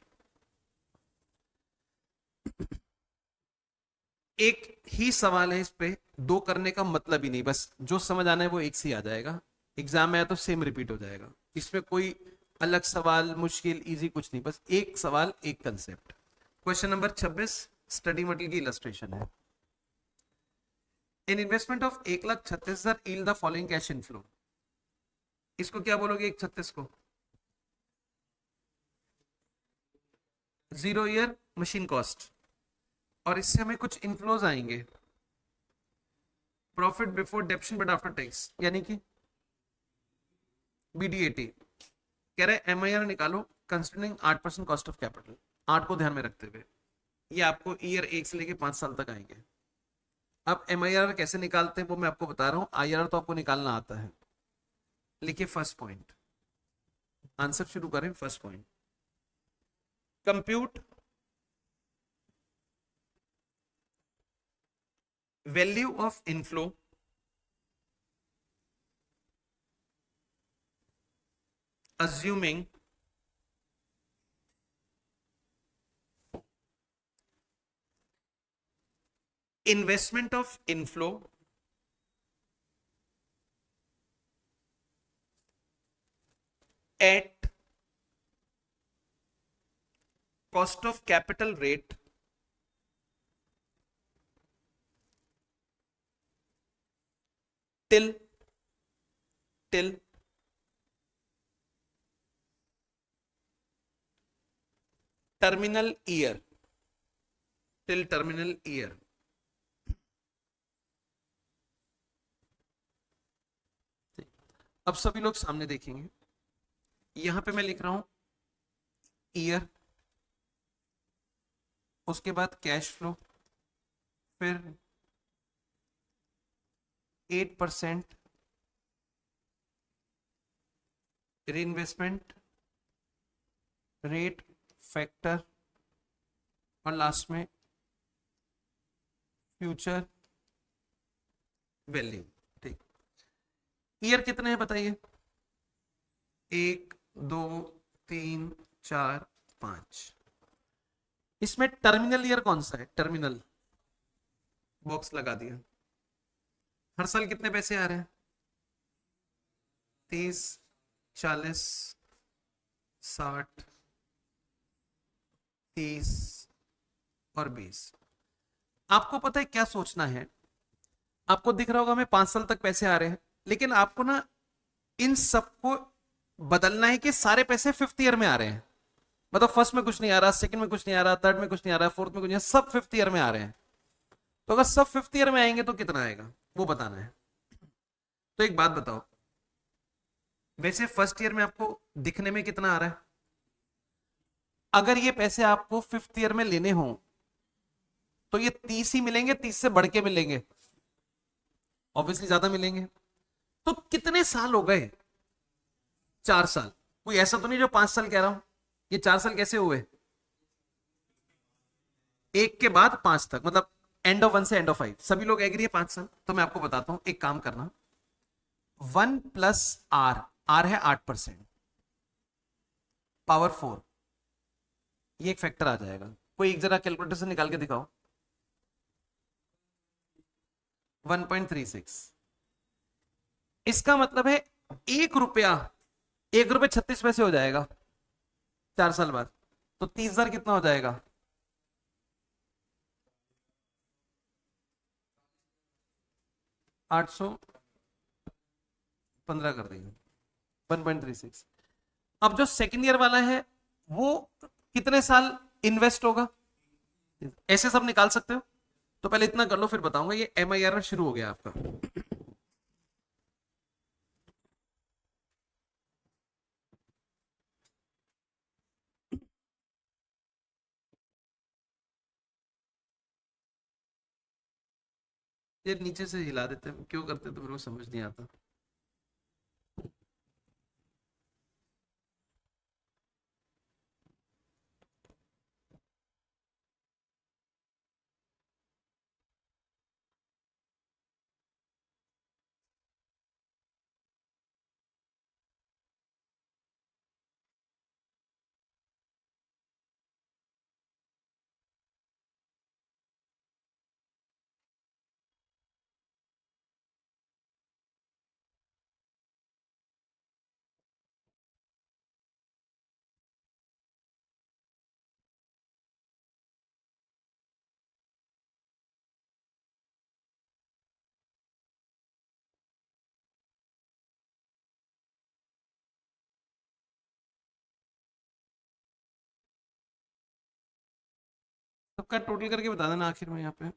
एक ही सवाल है, इस पे दो करने का मतलब ही नहीं, बस जो समझ आना है वो एक से आ जाएगा, एग्जाम में आया तो सेम रिपीट हो जाएगा, इसमें कोई अलग सवाल मुश्किल इजी कुछ नहीं, बस एक सवाल एक concept. Question number 26 study material की इलस्ट्रेशन है। इन investment of 1,36,000 yield the following cash inflow. इसको क्या बोलोगे 1,36 को? 0 ईयर मशीन कॉस्ट, और इससे हमें कुछ इनफ्लोज आएंगे, profit before डेप्शन but after tax, यानी कि BDAT। कह रहे MIR निकालो कंसिडरिंग 8% कॉस्ट ऑफ कैपिटल, 8 को ध्यान में रखते हुए। ये आपको ईयर 1 से लेके 5 साल तक आएंगे। अब MIR कैसे निकालते हैं वो मैं आपको बता रहा हूं, IRR तो आपको निकालना आता है। लिखिए फर्स्ट पॉइंट, आंसर शुरू करें। First point, compute value of inflow assuming investment of inflow at cost of capital rate till terminal year, till terminal year। अब सभी लोग सामने देखेंगे, यहां पे मैं लिख रहा हूं ईयर, उसके बाद कैश फ्लो, फिर 8% रीइन्वेस्टमेंट रेट फैक्टर, और लास्ट में फ्यूचर वैल्यू। ठीक, ईयर कितने हैं बताइए? 1 2 3 4 5। इसमें टर्मिनल ईयर कौन सा है? टर्मिनल बॉक्स लगा दिया। हर साल कितने पैसे आ रहे हैं? 30 40 60 30 और 20। आपको पता है क्या सोचना है? आपको दिख रहा होगा हमें 5 साल तक पैसे आ रहे हैं, लेकिन आपको ना इन सबको बदलना है कि सारे पैसे 5th ईयर में आ रहे हैं। मतलब फर्स्ट में कुछ नहीं आ रहा, सेकंड में कुछ नहीं आ रहा, थर्ड में कुछ नहीं आ रहा, फोर्थ में कुछ नहीं, सब 5th ईयर में आ रहे हैं। तो अगर सब 5th ईयर में आएंगे तो कितना आएगा वो बताना है। तो एक बात बताओ, वैसे फर्स्ट ईयर में आपको दिखने में कितना आ रहा है? अगर ये पैसे आपको 5th ईयर में लेने हो तो ये 30 ही मिलेंगे, 30 से बढ़ के मिलेंगे, ऑब्वियसली ज्यादा मिलेंगे। तो कितने साल हो गए? 4 साल। कोई ऐसा तो नहीं जो 5 साल कह रहा हूं, ये 4 साल कैसे हुए? 1 के बाद 5 तक, मतलब एंड ऑफ 1 से एंड ऑफ 5। सभी लोग एग्री है 5 साल? तो मैं आपको बताता हूं, एक काम करना, 1 प्लस आर है 8%, पावर 4, ये एक फैक्टर आ जाएगा। कोई एक जरा कैलकुलेटर से निकाल के दिखाओ। 1.36। इसका मतलब है 1 रुपये 36 पैसे हो जाएगा 4 साल बाद। तो 30,000 कितना हो जाएगा? 815 कर देंगे। 1.36। अब जो सेकेंड ईयर वाला है वो कितने साल इन्वेस्ट होगा, ऐसे सब निकाल सकते हो। तो पहले इतना कर लो फिर बताऊंगा। ये MIRR शुरू हो गया आपका। ये नीचे से हिला देते हैं, क्यों करते हैं तो मेरे को समझ नहीं आता। सबका टोटल करके बता देना आखिर में यहाँ पे।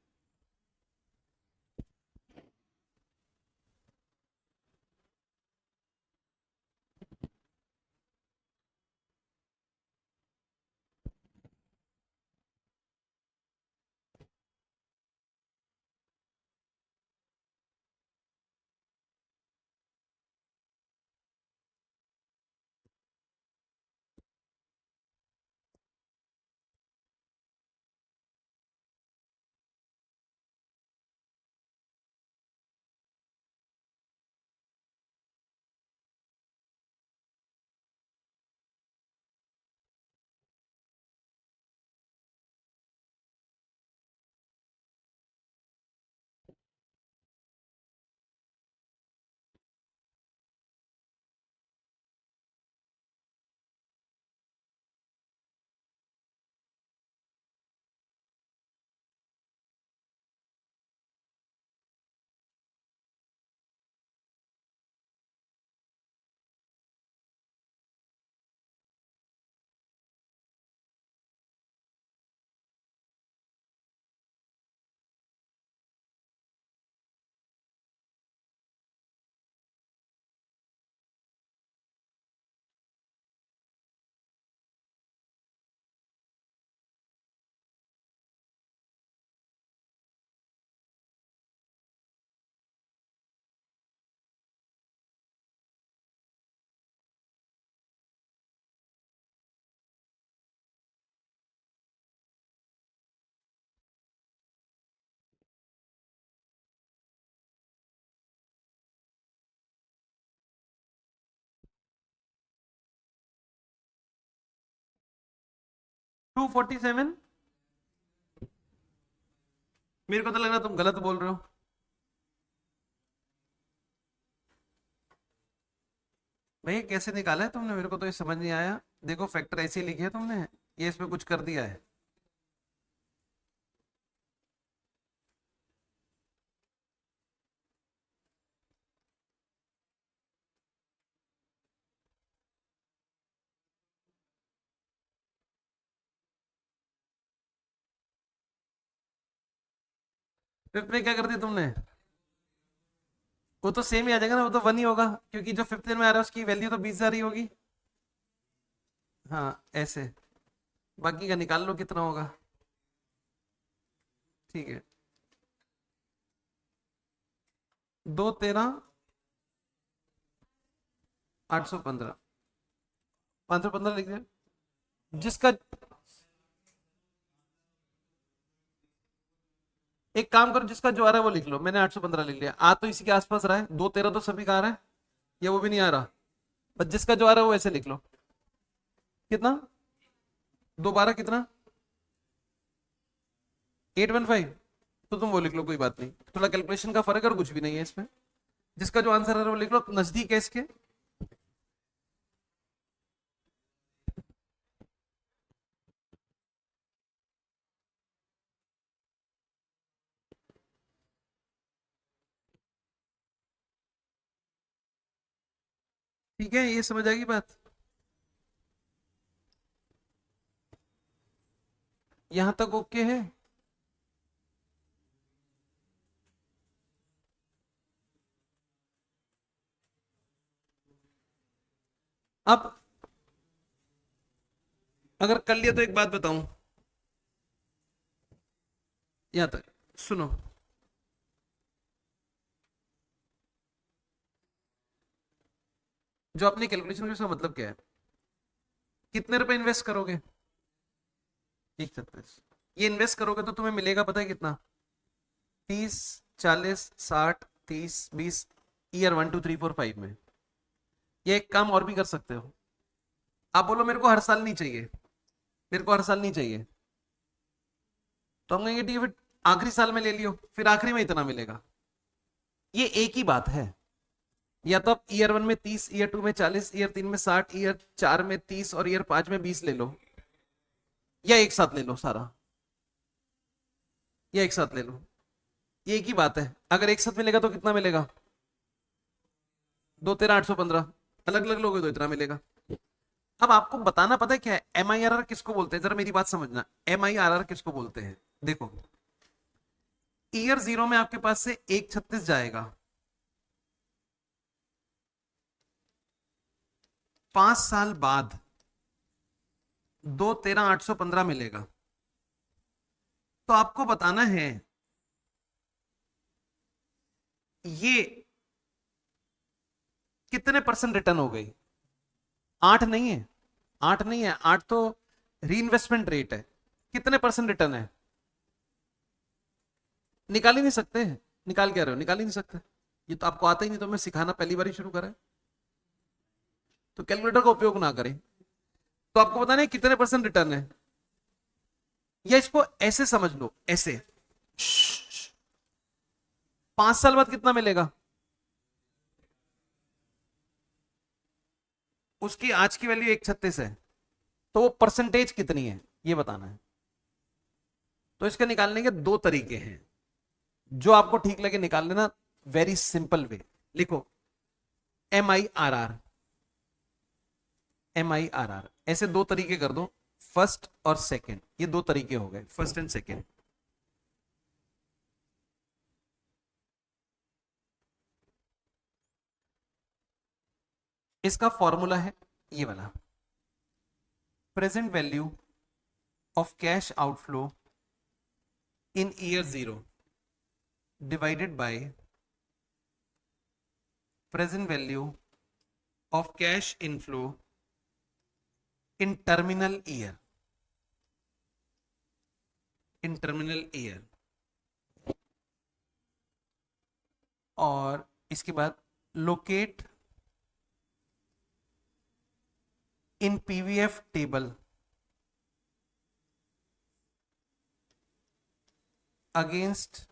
247। मेरे को तो लग रहा तुम गलत बोल रहे हो। भैया कैसे निकाला है तुमने, मेरे को तो ये समझ नहीं आया। देखो फैक्टर ऐसे ही लिखे है तुमने, ये इसमें कुछ कर दिया है। फिफ्थ में क्या कर दिया तुमने? वो तो सेम ही आ जाएगा ना, वो तो 1 ही होगा, क्योंकि जो फिफ्थ में आ रहा है उसकी वैल्यू तो 20,000 ही होगी। हाँ ऐसे। बाकी का निकाल लो कितना होगा। ठीक है। 2 13 815, 515 लिख दिया। जिसका एक काम करो, जिसका जो आ रहा है वो लिख लो। मैंने 815 लिख लिया, आ तो इसी के आसपास रहा है। 2 13 तो सभी का आ रहा है, या वो भी नहीं आ रहा। बस जिसका जो आ रहा है वो ऐसे लिख लो। कितना? 2 12 कितना? 815। तो तुम वो लिख लो, कोई बात नहीं, थोड़ा कैलकुलेशन का फर्क है और कुछ भी नहीं है इसमें। जिसका जो आंसर आ रहा है वो लिख लो, नजदीक है इसके। ठीक है, ये समझ आएगी बात। यहां तक ओके है? अब अगर कर लिया तो एक बात बताऊं, यहां तक सुनो। जो अपनी कैलकुलेशन का मतलब क्या है, कितने रुपए इन्वेस्ट करोगे? 136। ये इन्वेस्ट करोगे तो तुम्हें मिलेगा पता है कितना? 30, 40, 60, 30, 20, ईयर 1 2 3 4 5 में। ये एक काम और भी कर सकते हो। आप बोलो मेरे को हर साल नहीं चाहिए, मेरे को हर साल नहीं चाहिए, तो हम कहेंगे ठीक है, फिर आखिरी साल में ले लियो, फिर आखिरी में इतना मिलेगा। ये एक ही बात है। या तो आप ईयर 1 में 30, ईयर 2 में 40, ईयर 3 में 60, ईयर 4 में 30 और ईयर 5 में 20 ले लो, या एक साथ ले लो सारा, या एक साथ ले लो। ये एक ही बात है। अगर एक साथ मिलेगा तो कितना मिलेगा? 2 13 815। अलग अलग लोगे तो इतना मिलेगा। अब आपको बताना पता है क्या है, MIRR किसको बोलते हैं, जरा मेरी बात समझना। MIRR किसको बोलते हैं? देखो, ईयर 0 में आपके पास से 136 जाएगा, 5 साल बाद 2 13 815 मिलेगा। तो आपको बताना है ये कितने परसेंट रिटर्न हो गई। 8 नहीं है, 8 नहीं है, 8 तो री इन्वेस्टमेंट रेट है। कितने परसेंट रिटर्न है? निकाल ही नहीं सकते। निकाल क्या रहे हो, निकाल ही नहीं सकते। ये तो आपको आता ही नहीं, तो मैं सिखाना पहली बार ही शुरू करा है। तो कैलकुलेटर का उपयोग ना करें। तो आपको बताना है कितने परसेंट रिटर्न है, या इसको ऐसे समझ लो, ऐसे 5 साल बाद कितना मिलेगा, उसकी आज की वैल्यू 136 है, तो वो परसेंटेज कितनी है ये बताना है। तो इसके निकालने के दो तरीके हैं, जो आपको ठीक लगे निकाल लेना। वेरी सिंपल वे, लिखो MIRR, MIRR ऐसे दो तरीके कर दो, फर्स्ट और सेकंड। ये दो तरीके हो गए, फर्स्ट एंड सेकंड। इसका फॉर्मूला है ये वाला, present value of cash outflow in year 0 divided by present value of cash inflow in terminal year, in terminal year. और इसके बाद locate in PVF table against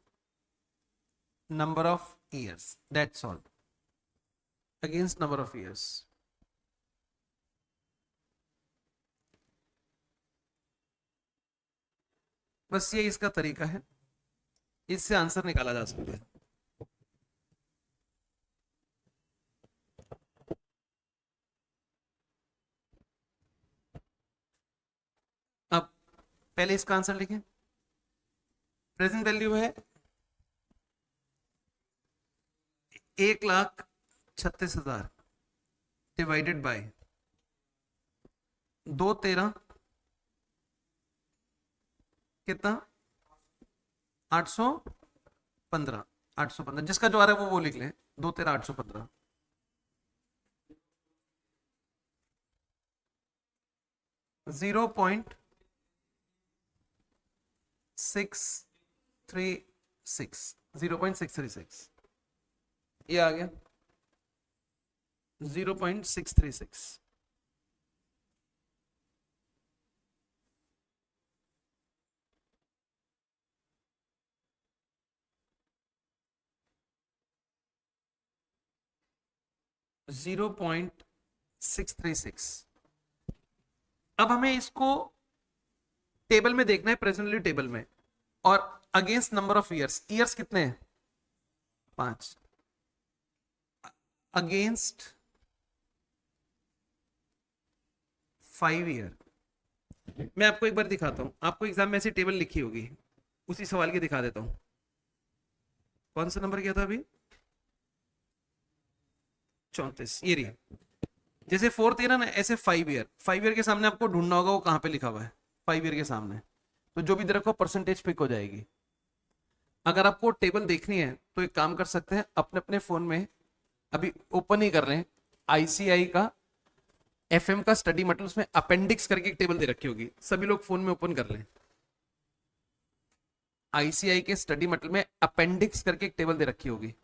number of years, that's all, against number of years। बस ये इसका तरीका है, इससे answer निकाला जा सकता है। अब पहले इसका आंसर लिखें। प्रेजेंट वैल्यू है 1,36,000 डिवाइडेड बाय 2 13 कितना, 815, 815 जिसका जो आ रहा है वो लिख लें, 2 13 815। 0.636, 0.636 ये आ गया, 0.636। Zero point six three six. अब हमें इसको टेबल में देखना है, प्रेजेंटली टेबल में, और against number of years. Years कितने हैं? 5। Against 5 year. मैं आपको एक बार दिखाता हूं, आपको एग्जाम में ऐसी टेबल लिखी होगी, उसी सवाल की दिखा देता हूं। कौन सा नंबर किया था अभी? 34, ये रही। जैसे 4th ईयर है ना, ऐसे 5 ईयर, 5 ईयर के सामने आपको ढूंढना होगा वो कहाँ पे लिखा हुआ है। 5 ईयर के सामने तो जो भी दे रखो परसेंटेज पिक हो जाएगी। अगर आपको टेबल देखनी है तो एक काम कर सकते हैं, अपने अपने फोन में अभी ओपन ही कर रहे हैं आईसीआई का एफएम का स्टडी मटेरियल, उसमें अपेंडिक्स करके एक टेबल दे रखी होगी, सभी लोग फोन में ओपन कर लें। आईसीआई के स्टडी मटेरियल में अपेंडिक्स करके एक टेबल दे रखी होगी।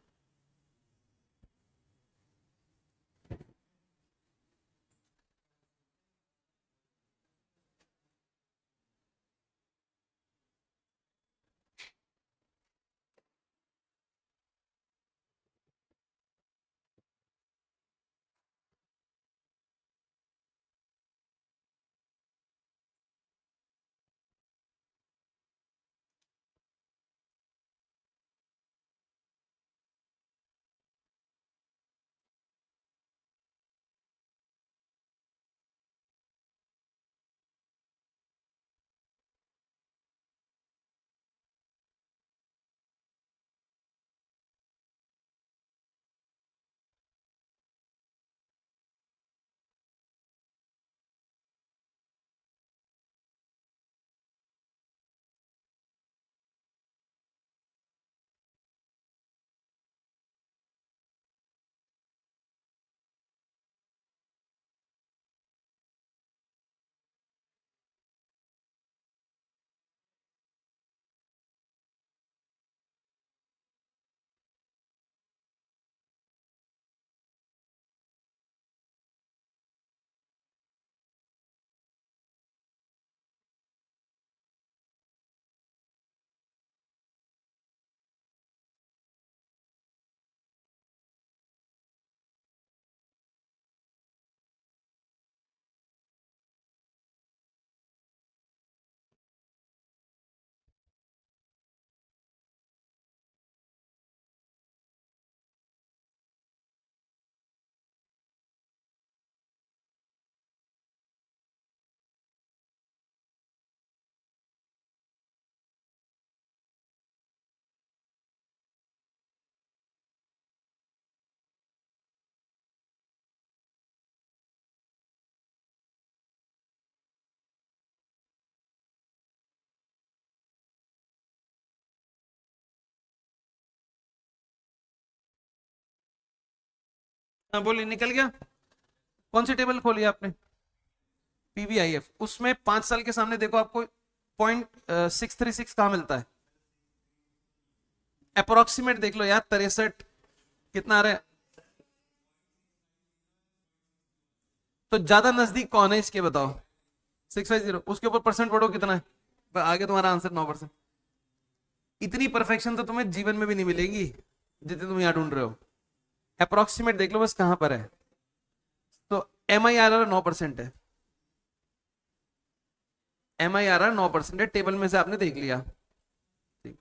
हाँ बोलिए, निकल गया? कौन सी टेबल खोली आपने? पीवीआईएफ, उसमें 5 साल के सामने देखो आपको 0.636 कहाँ मिलता है? अप्रोक्सीमेट देख लो यार, 63 कितना आ रहा है? तो ज्यादा नजदीक कौन है इसके बताओ? 650, उसके ऊपर परसेंट पढ़ो कितना है, आगे तुम्हारा आंसर 9%। इतनी परफेक्शन तो तुम्हें जीवन में भी नहीं मिलेगी जितनी तुम यहां ढूंढ रहे हो। अप्रोक्सीमेट देख लो बस कहां पर है। तो एम आई आर आर 9% है, एम आई आर आर 9% है, टेबल में से आपने देख लिया। ठीक।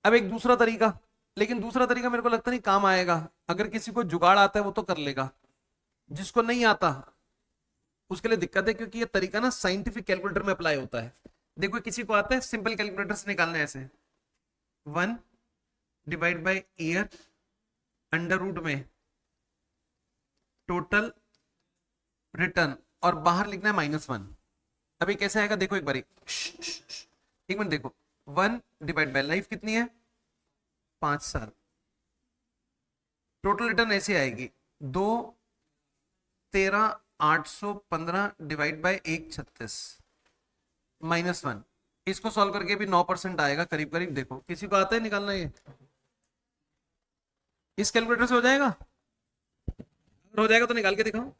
अब एक दूसरा तरीका, लेकिन दूसरा तरीका मेरे को लगता नहीं काम आएगा। अगर किसी को जुगाड़ आता है वो तो कर लेगा, जिसको नहीं आता उसके लिए दिक्कत है, क्योंकि ये तरीका ना साइंटिफिक कैलकुलेटर में अप्लाई होता है। देखो किसी को आता है सिंपल कैलकुलेटर से निकालना है ऐसे, 1/ईयर अंडर रूट में टोटल रिटर्न, और बाहर लिखना है -1। अभी कैसे आएगा देखो एक बार, एक मिनट देखो। 1/, लाइफ कितनी है? 5 साल। टोटल रिटर्न ऐसे आएगी, 2, 13, 815 / 1, 36 -1। इसको सॉल्व करके भी 9% आएगा करीब करीब। देखो किसी को आता है निकालना ये? इस कैलकुलेटर से हो जाएगा? अगर हो जाएगा तो निकाल के दिखाओ।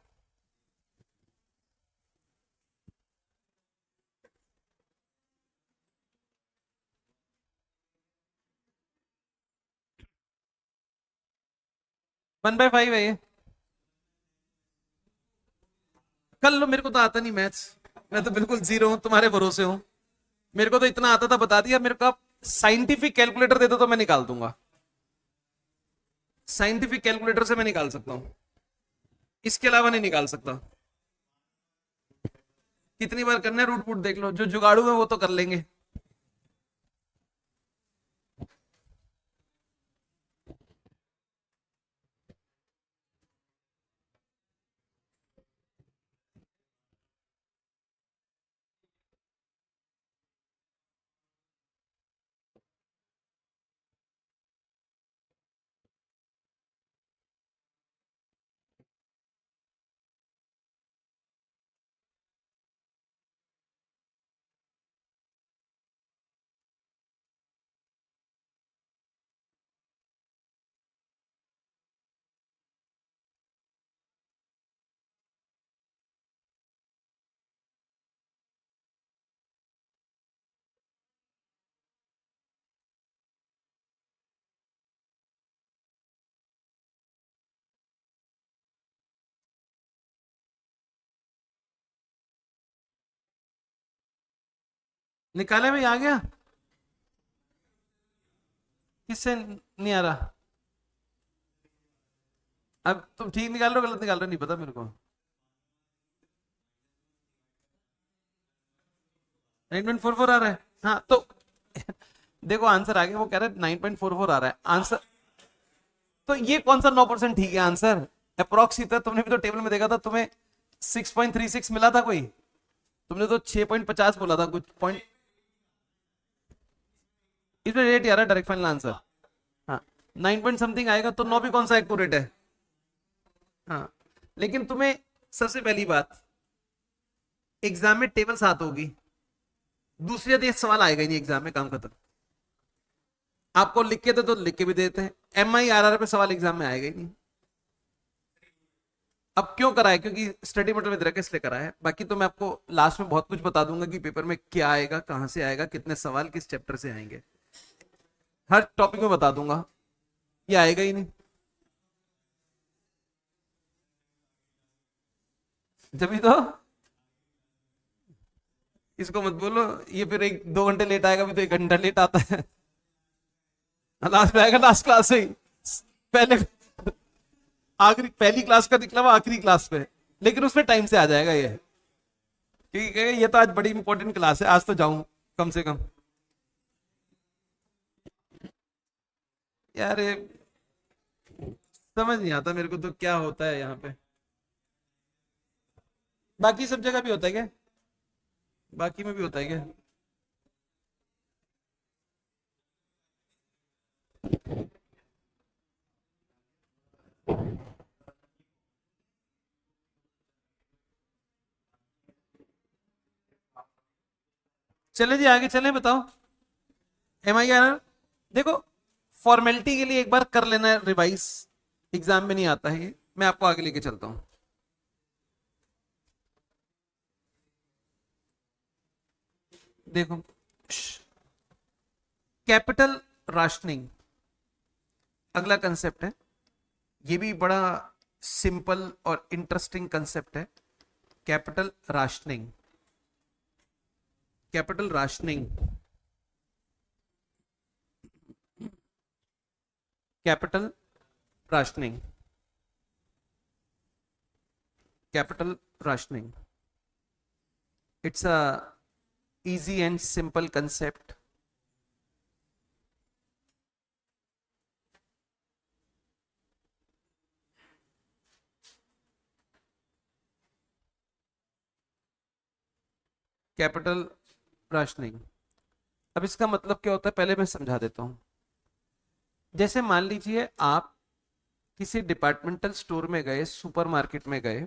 वन बाय फाइव है ये। कर लो, मेरे को तो आता नहीं मैथ्स, मैं तो बिल्कुल जीरो हूं, तुम्हारे भरोसे हूं। मेरे को तो इतना आता था बता दिया, मेरे को आप साइंटिफिक कैलकुलेटर दे दो तो मैं निकाल दूंगा। साइंटिफिक कैलकुलेटर से मैं निकाल सकता हूं, इसके अलावा नहीं निकाल सकता। कितनी बार करना है, रूट फूट देख लो, जो जुगाड़ू है वो तो कर लेंगे। निकाले भाई, आ गया? किससे नहीं आ रहा? अब तुम ठीक निकाल रहे हो, गलत निकाल रहे हो, नहीं पता मेरे को। 9.44 आ रहा है, हाँ तो देखो आंसर आ गया, वो कह रहा है 9.44 आ रहा है आंसर। तो ये कौन सा 9% ठीक है आंसर? अप्रोक्स ही था, तुमने भी तो टेबल में देखा था, तुम्हें 6.36 मिला था कोई, तुमने तो 6.50 बोला था कुछ पॉइंट। इसमें रेट आ रहा है डायरेक्ट फाइनल आंसर। हाँ, 9 पॉइंट समथिंग आएगा, तो 9 भी कौन सा एक्यूरेट है? हाँ, लेकिन तुम्हें सबसे पहली बात, एग्जाम में टेबल साथ होगी, दूसरी यदि सवाल आएगा ही नहीं एग्जाम में, काम खत्म। आपको लिख के दे तो लिख के भी देते हैं, MIRR पे सवाल एग्जाम में आएगा ही नहीं। अब क्यों कराए? क्योंकि स्टडी मटेरियल में दे रखा है, इसलिए कराया है। बाकी तो मैं आपको लास्ट में बहुत कुछ बता दूंगा कि पेपर में क्या आएगा, कहां से आएगा, कितने सवाल किस चैप्टर से आएंगे, हर टॉपिक में बता दूंगा। ये आएगा ही नहीं जब तो, इसको मत बोलो, ये फिर 1-2 घंटे लेट आएगा, भी तो 1 घंटा लेट आता है। लास्ट में आएगा, लास्ट क्लास से ही, पहले आखिरी पहली क्लास का निकला हुआ आखिरी क्लास पे, लेकिन उसमें टाइम से आ जाएगा ये, क्योंकि कहेगा ये तो आज बड़ी इंपॉर्टेंट क्लास है, आज तो जाऊं कम से कम। यार ये समझ नहीं आता मेरे को तो क्या होता है यहाँ पे। बाकी सब जगह भी होता है क्या? बाकी में भी होता है क्या? चले जी आगे चले, बताओ। MIRR देखो, फॉर्मेलिटी के लिए एक बार कर लेना रिवाइज, एग्जाम में नहीं आता है ये, मैं आपको आगे लेके चलता हूं। देखो, कैपिटल राशनिंग अगला कंसेप्ट है, ये भी बड़ा सिंपल और इंटरेस्टिंग कंसेप्ट है। Capital rationing, capital rationing, capital rationing, capital rationing, it's a easy and simple concept. Capital rationing, अब इसका मतलब क्या होता है पहले मैं समझा देता हूं। जैसे मान लीजिए आप किसी डिपार्टमेंटल स्टोर में गए, सुपरमार्केट में गए,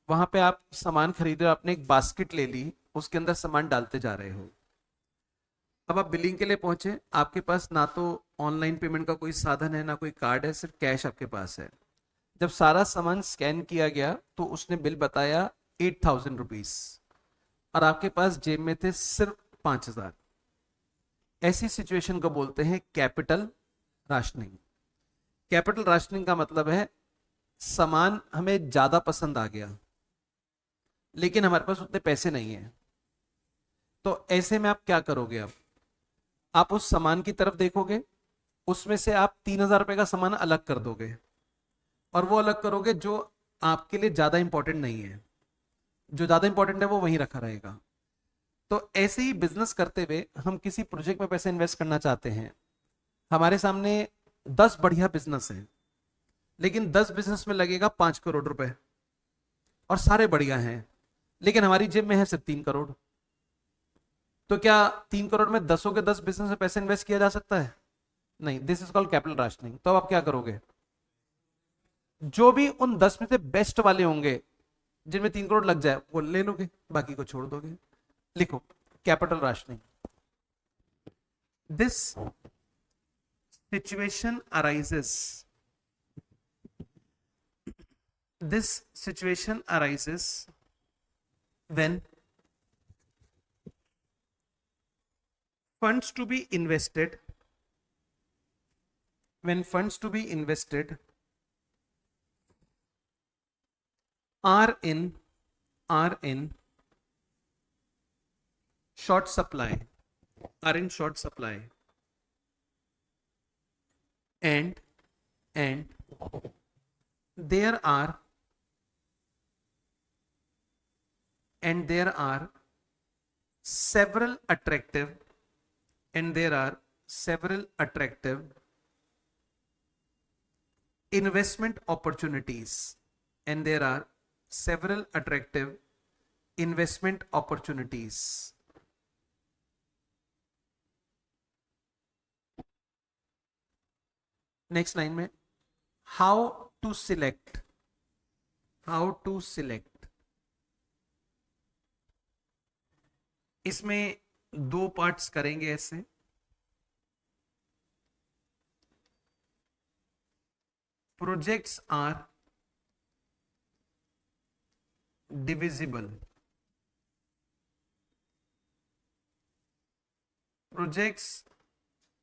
वहां पे आप सामान खरीद रहे हो, आपने एक बास्केट ले ली, उसके अंदर सामान डालते जा रहे हो। अब आप बिलिंग के लिए पहुंचे, आपके पास ना तो ऑनलाइन पेमेंट का कोई साधन है, ना कोई कार्ड है, सिर्फ कैश आपके पास है। जब सारा सामान स्कैन किया गया तो उसने बिल बताया 8,000 रुपीज, और आपके पास जेब में थे सिर्फ 5,000। ऐसी सिचुएशन को बोलते हैं कैपिटल राशनिंग। कैपिटल राशनिंग का मतलब है सामान हमें ज्यादा पसंद आ गया, लेकिन हमारे पास उतने पैसे नहीं है। तो ऐसे में आप क्या करोगे? अब आप उस सामान की तरफ देखोगे, उसमें से आप 3,000 रुपए का सामान अलग कर दोगे, और वो अलग करोगे जो आपके लिए ज्यादा इंपॉर्टेंट नहीं है, जो ज्यादा इंपॉर्टेंट है वो वहीं रखा रहेगा। तो ऐसे ही बिजनेस करते हुए हम किसी प्रोजेक्ट में पैसे इन्वेस्ट करना चाहते हैं। हमारे सामने 10 बढ़िया बिजनेस है, लेकिन 10 बिजनेस में लगेगा 5 करोड़ रुपए, और सारे बढ़िया हैं, लेकिन हमारी जेब में है सिर्फ 3 करोड़। तो क्या 3 करोड़ में 10 के 10 बिजनेस में पैसे इन्वेस्ट किया जा सकता है? नहीं, this is called capital rationing. तो अब आप क्या करोगे? जो भी उन 10 में से बेस्ट वाले होंगे, जिनमें 3 करोड़ लग जाए, वो ले लोगे, बाकी को छोड़ दोगे। लिखो, capital rationing. This situation arises, this situation arises when funds to be invested, when funds to be invested are in short supply, are in short supply, and there are several attractive, and there are several attractive investment opportunities, and there are several attractive investment opportunities. Next line में how to select, how to select, इसमें दो parts करेंगे ऐसे। Projects are divisible, projects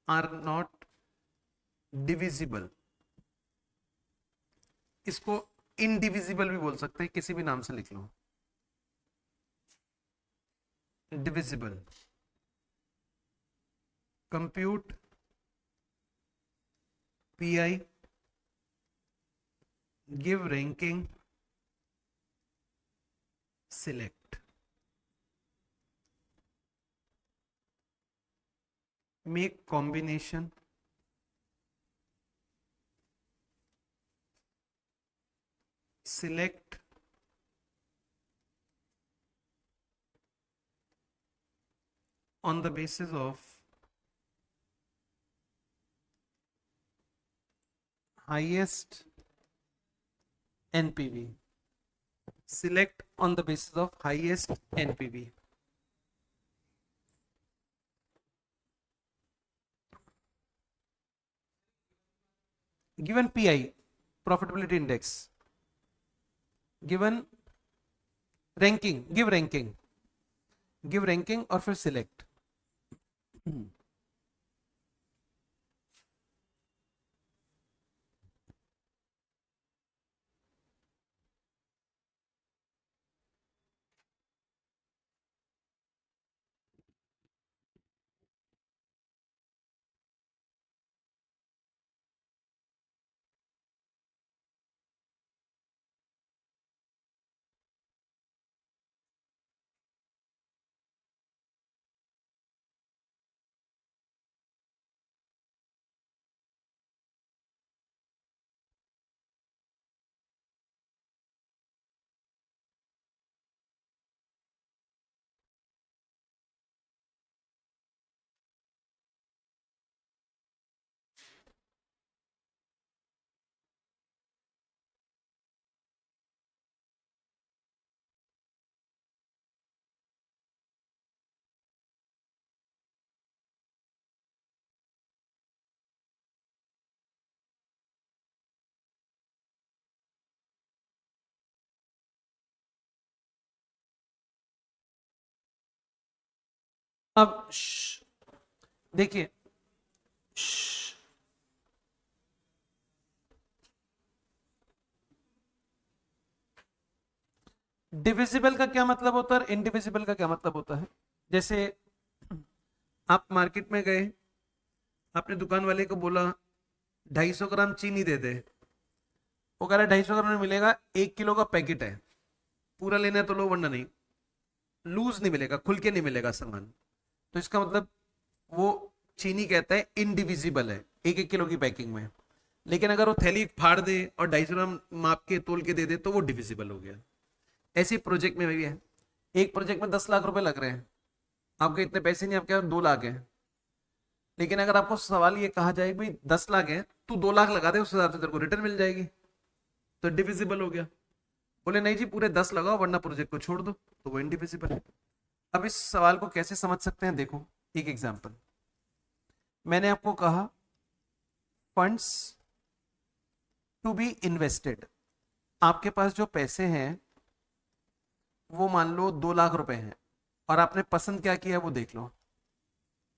are not divisible, इसको indivisible भी बोल सकते हैं, किसी भी नाम से लिख लो। Divisible, compute PI, give ranking, select, make combination, select, on the basis of highest NPV, select on the basis of highest NPV. Given PI, profitability index, given ranking, give ranking, give ranking और फिर select. अब देखिए, divisible का क्या मतलब होता है और इनडिविजिबल का क्या मतलब होता है? जैसे आप मार्केट में गए, आपने दुकान वाले को बोला 250 ग्राम चीनी दे दे, वो कह रहा है 250 ग्राम में मिलेगा, 1 किलो का पैकेट है। पूरा लेना है तो लो, वरना नहीं। लूज नहीं मिलेगा, खुल के नहीं मिलेगा सामान। तो इसका मतलब वो चीनी कहता है इनडिविजिबल है 1-1 किलो की पैकिंग में। लेकिन अगर वो थैली फाड़ दे और 250 ग्राम माप के तोल के दे दे तो वो डिविजिबल हो गया। ऐसे प्रोजेक्ट में भी है। एक प्रोजेक्ट में 10 लाख रुपए लग रहे हैं, आपके इतने पैसे नहीं, आपके पास 2 लाख है। लेकिन अगर आपको सवाल ये कहा जाए भाई 10 लाख है, तू 2 लाख लगा दे, उस हिसाब से तेरे को रिटर्न मिल जाएगी, तो डिविजिबल हो गया। बोले नहीं जी पूरे 10 लगाओ वरना प्रोजेक्ट को छोड़ दो, तो वो इनडिविजिबल है। अब इस सवाल को कैसे समझ सकते हैं, देखो एक एग्जांपल। मैंने आपको कहा फंड्स टू बी इन्वेस्टेड। आपके पास जो पैसे हैं वो मान लो 2 लाख रुपए हैं, और आपने पसंद क्या किया वो देख लो।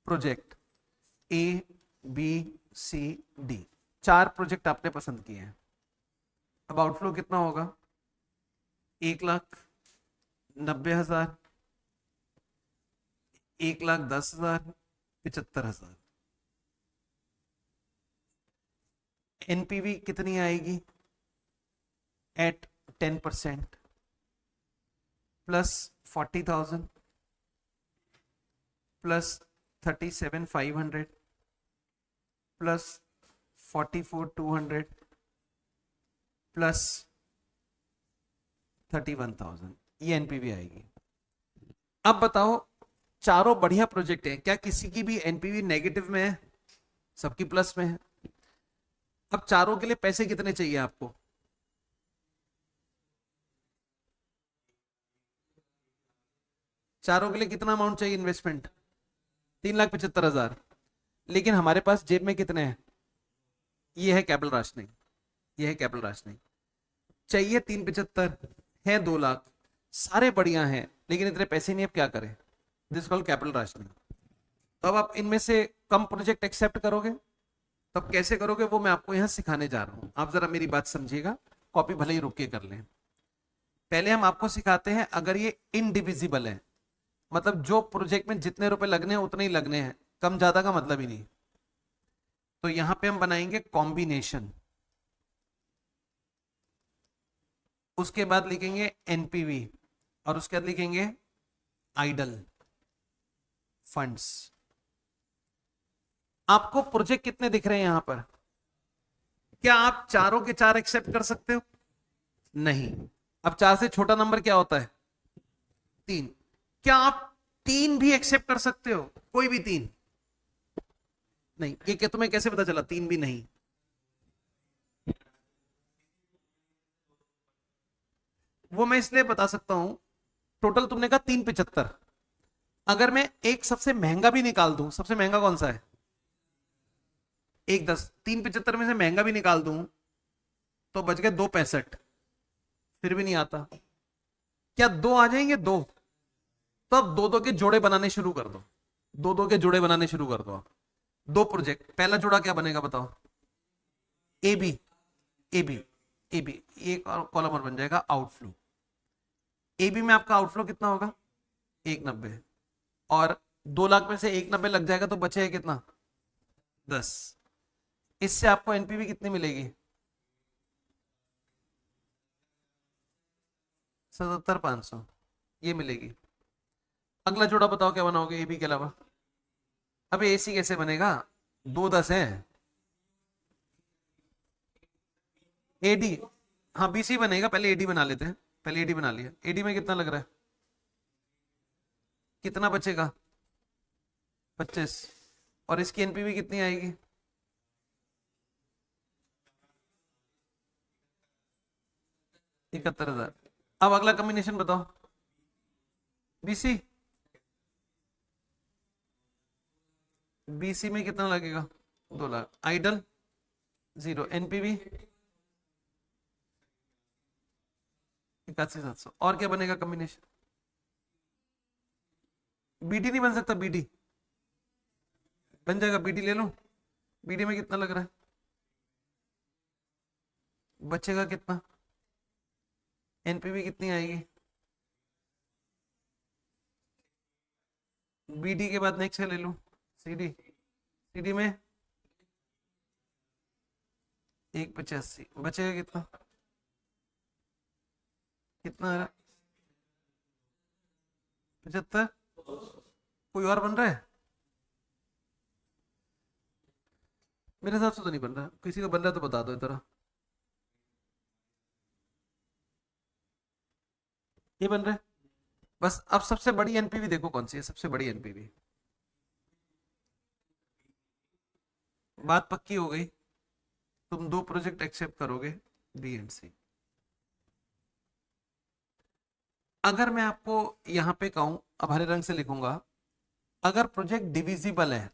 Project A B C D, 4 project आपने पसंद किए हैं। अब आउटफ्लो कितना होगा? 1,90,000, 1,10,000, 75,000। एनपीवी कितनी आएगी at 10%? Plus 40,000 plus 37,500 plus 44,200 plus 31,000, ये एनपीवी आएगी। अब बताओ, चारों बढ़िया प्रोजेक्ट हैं, क्या किसी की भी एनपीवी नेगेटिव में है? सबकी प्लस में है। अब चारों के लिए पैसे कितने चाहिए आपको? चारों के लिए कितना अमाउंट चाहिए इन्वेस्टमेंट? 3,75,000। लेकिन हमारे पास जेब में कितने हैं? ये है कैपिटल राशनिंग, ये है कैपिटल राशनिंग। चाहिए 3,75, है 2 लाख, सारे बढ़िया हैं लेकिन इतने पैसे नहीं, अब क्या करें? This called capital rationing. तो अब आप इनमें से कम प्रोजेक्ट एक्सेप्ट करोगे, तब कैसे करोगे वो मैं आपको यहां सिखाने जा रहा हूं। आप जरा मेरी बात समझिएगा, कॉपी भले ही रुक के कर लें। पहले हम आपको सिखाते हैं, अगर ये इनडिविजिबल है, मतलब जो प्रोजेक्ट में जितने रुपए लगने हैं उतने ही लगने हैं, कम ज्यादा का मतलब ही नहीं, तो यहां पे हम बनाएंगे कॉम्बिनेशन। उसके बाद लिखेंगे एनपीवी, और उसके बाद लिखेंगे आइडल फंड्स। आपको प्रोजेक्ट कितने दिख रहे हैं यहां पर? क्या आप चारों के चार एक्सेप्ट कर सकते हो? नहीं। अब 4 से छोटा नंबर क्या होता है? 3। क्या आप 3 भी एक्सेप्ट कर सकते हो? कोई भी 3? नहीं। ये क्या, तुम्हें कैसे पता चला 3 भी नहीं? वो मैं इसलिए बता सकता हूं, टोटल तुमने कहा 3,75। अगर मैं एक सबसे महंगा भी निकाल दूं, सबसे महंगा कौन सा है? 1,10। 3,75 में से महंगा भी निकाल दूं तो बच गए 2,65, फिर भी नहीं आता। क्या 2 आ जाएंगे? 2? तो अब 2-2 के जोड़े बनाने शुरू कर दो, 2-2 के जोड़े बनाने शुरू कर दो आप। 2 प्रोजेक्ट, पहला जोड़ा क्या बनेगा बताओ? A B, A B, A B, ये कॉलम और बन जाएगा आउटफ्लो। ए बी में आपका आउटफ्लो कितना होगा? 1,90। और 2 लाख में से 1,90 लग जाएगा तो बचेगा कितना? 10। इससे आपको एनपीवी कितनी मिलेगी? 77,500, ये मिलेगी। अगला जोड़ा बताओ क्या बनाओगे एबी के अलावा? अब एसी कैसे बनेगा? 2,10 है। एडी, हाँ बीसी बनेगा, पहले एडी बना लेते हैं। पहले एडी बना लिया। एडी में कितना लग रहा है? कितना बचेगा? 25। और इसकी एनपीवी कितनी आएगी? 71,000। अब अगला कॉम्बिनेशन बताओ। बीसी, बीसी में कितना लगेगा? 2 लाख। Idol 0, NPV 81,700। और क्या बनेगा कॉम्बिनेशन? बीडी नहीं बन सकता? बीडी बन जाएगा, बीडी ले लो। बीडी में कितना लग रहा है? बचेगा कितना? एनपीवी कितनी आएगी? बीडी के बाद नेक्स्ट है ले लो, सीडी। सीडी में 1,85, बचेगा कितना? कितना आ रहा? 75। कोई और बन रहा है? मेरे हिसाब से तो नहीं बन रहा, किसी का बन रहा है तो बता दो इधर। ये बन रहा है। बस अब सबसे बड़ी एनपीवी देखो कौन सी है, सबसे बड़ी एनपीवी। बात पक्की हो गई, तुम दो प्रोजेक्ट एक्सेप्ट करोगे, बी एंड सी। अगर मैं आपको यहां पे कहूं, अब हरे रंग से लिखूंगा, अगर प्रोजेक्ट डिविजिबल है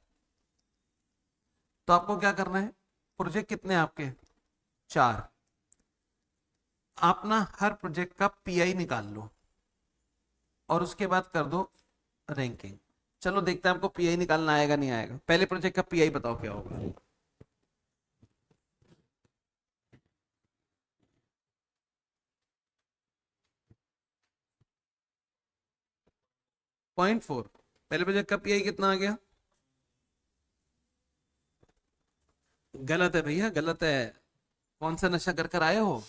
तो आपको क्या करना है? प्रोजेक्ट कितने हैं आपके? 4। आप ना हर प्रोजेक्ट का पीआई निकाल लो और उसके बाद कर दो रैंकिंग। चलो देखते हैं आपको पीआई निकालना आएगा नहीं आएगा। पहले प्रोजेक्ट का पीआई बताओ क्या होगा। 0.4। पहले प्रोजेक्ट का पीआई कितना आ गया? गलत है भैया, गलत है। कौन सा नशा कर कर आए हो?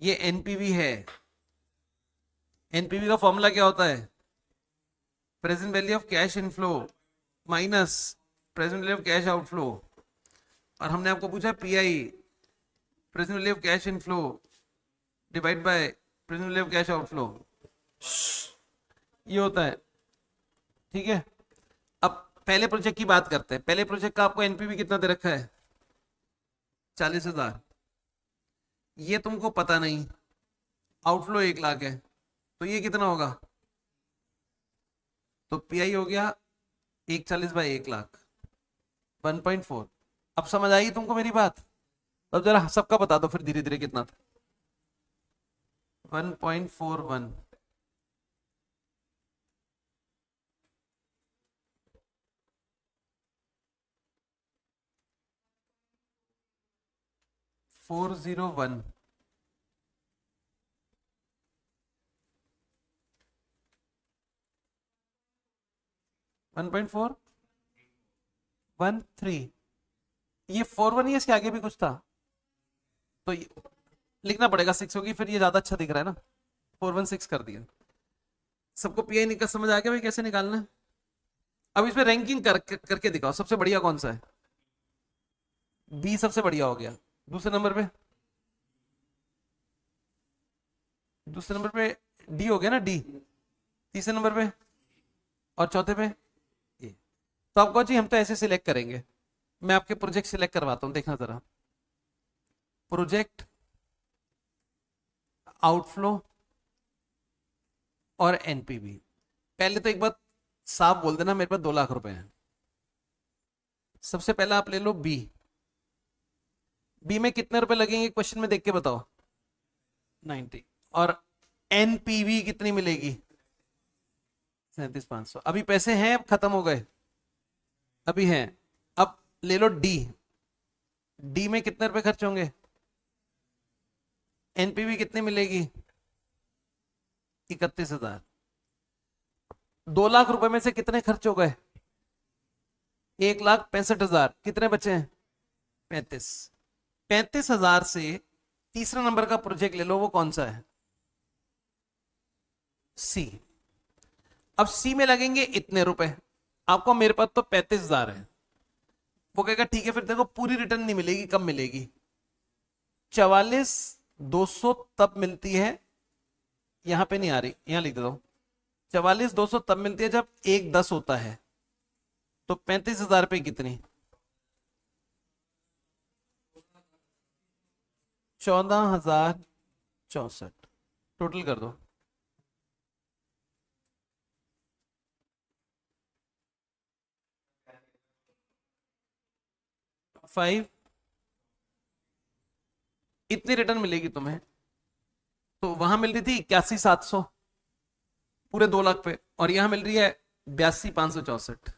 ये एनपीवी है। एनपीवी का फॉर्मूला क्या होता है? Present value of cash inflow minus present value of cash outflow. और हमने आपको पूछा pi, present value of cash inflow divide by present value of cash outflow. ये होता है। ठीक है। अब पहले प्रोजेक्ट की बात करते हैं। पहले प्रोजेक्ट का आपको एनपीवी कितना दे रखा है? 40,000। ये तुमको पता नहीं। आउटफ्लो 1 लाख है, तो ये कितना होगा? तो पीआई हो गया 140/1 लाख, 1.4। अब समझ आई तुमको मेरी बात? अब जरा सबका बता दो फिर धीरे धीरे कितना था। 1.41। 401। 1.413। ये 41 ही, इसके आगे भी कुछ था तो लिखना पड़ेगा 6 होगी, फिर ये ज्यादा अच्छा दिख रहा है ना। 416 कर दिया। सबको पीआई निकल समझ आ गया भाई कैसे निकालना है? अब इसमें रैंकिंग करके दिखाओ, सबसे बढ़िया कौन सा है? बी सबसे बढ़िया हो गया। दूसरे नंबर पे? दूसरे नंबर पे डी हो गया ना, डी। तीसरे नंबर पे? और चौथे पे? ए। तो आपको जी हम तो ऐसे सिलेक्ट करेंगे। मैं आपके प्रोजेक्ट सिलेक्ट करवाता हूं, देखना जरा। प्रोजेक्ट, आउटफ्लो और एनपीवी। पहले तो एक बात साफ बोल देना, मेरे पास 2 लाख रुपए हैं। सबसे पहला आप ले लो बी। बी में कितने रुपए लगेंगे क्वेश्चन में देख के बताओ। 90। और एनपीवी कितनी मिलेगी? 37,500। अभी पैसे हैं, अब खत्म हो गए? अभी हैं। अब ले लो डी। डी में कितने रुपए खर्च होंगे? एनपीवी कितनी मिलेगी? 31,000। 2 लाख रुपए में से कितने खर्च हो गए? 1,65,000। कितने बचे हैं? 35। 35,000 से तीसरा नंबर का प्रोजेक्ट ले लो, वो कौन सा है? सी। अब सी में लगेंगे इतने रुपए। आपको, मेरे पास तो 35,000 है। वो कहेगा ठीक है, फिर देखो पूरी रिटर्न नहीं मिलेगी, कब मिलेगी? 44,200 तब मिलती है। यहां पे नहीं आ रही, यहां लिख दो। 44,200 तब मिलती है जब 1/10 होता है। तो 35,000 पे कितनी? 14,064। टोटल कर दो। 5। इतनी रिटर्न मिलेगी तुम्हें। तो वहां मिल रही थी 81,700 पूरे 2 लाख पे, और यहां मिल रही है 82,564।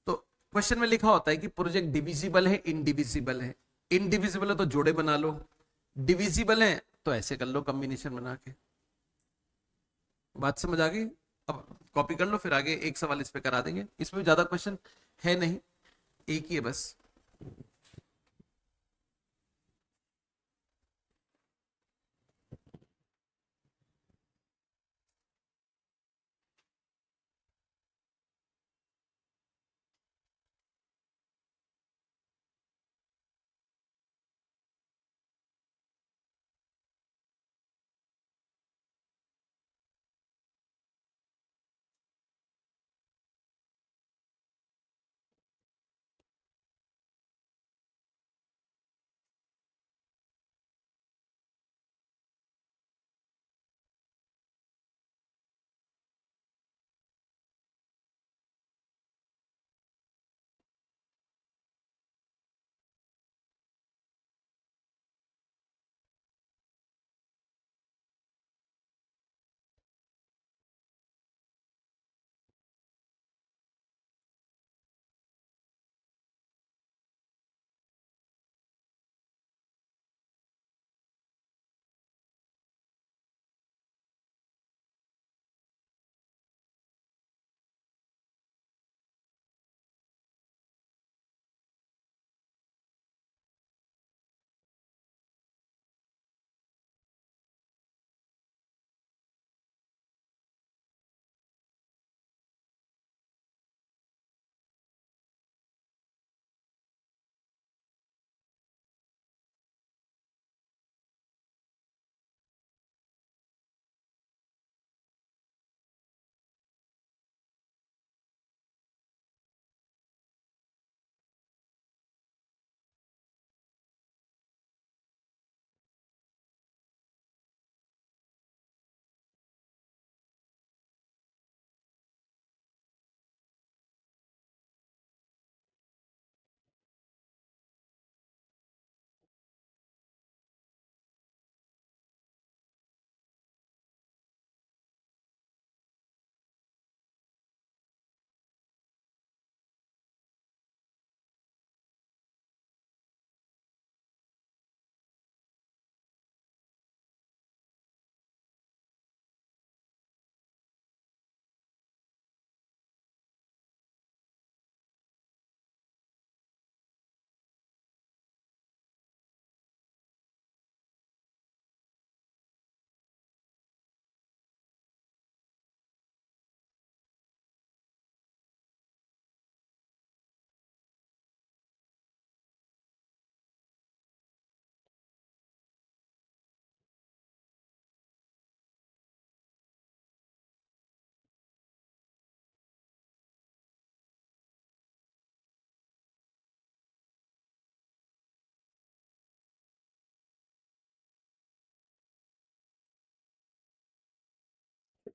तो क्वेश्चन में लिखा होता है कि प्रोजेक्ट डिविजिबल है, इनडिविजिबल है। इनडिविजिबल है तो जोड़े बना लो, डिविजिबल है तो ऐसे कर लो कॉम्बिनेशन बना के। बात समझ आ गई? अब कॉपी कर लो, फिर आगे एक सवाल इस पे करा देंगे। इसमें ज्यादा क्वेश्चन है नहीं, एक ही है बस।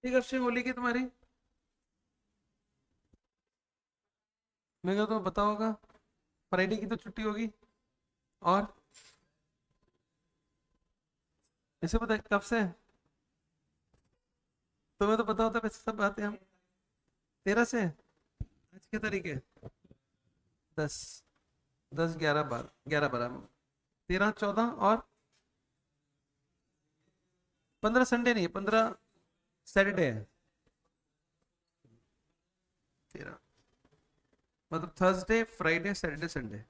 ठीक, कब से होली की तुम्हारी? मेरे को तो पता होगा, फ्राइडे की तो छुट्टी होगी। और इसे पता है कब से है? तुम्हें तो पता होता है वैसे सब बातें हम। 13 से है? आज क्या तारीख है? 10। 10, 11, 12, 11, 12, 13, 14 और 15 संडे नहीं है, 15 सैटरडे है। 13 मतलब थर्सडे, फ्राइडे, सैटरडे, संडे।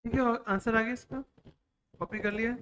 ठीक है, आंसर आ गया इसका? कॉपी कर लिया?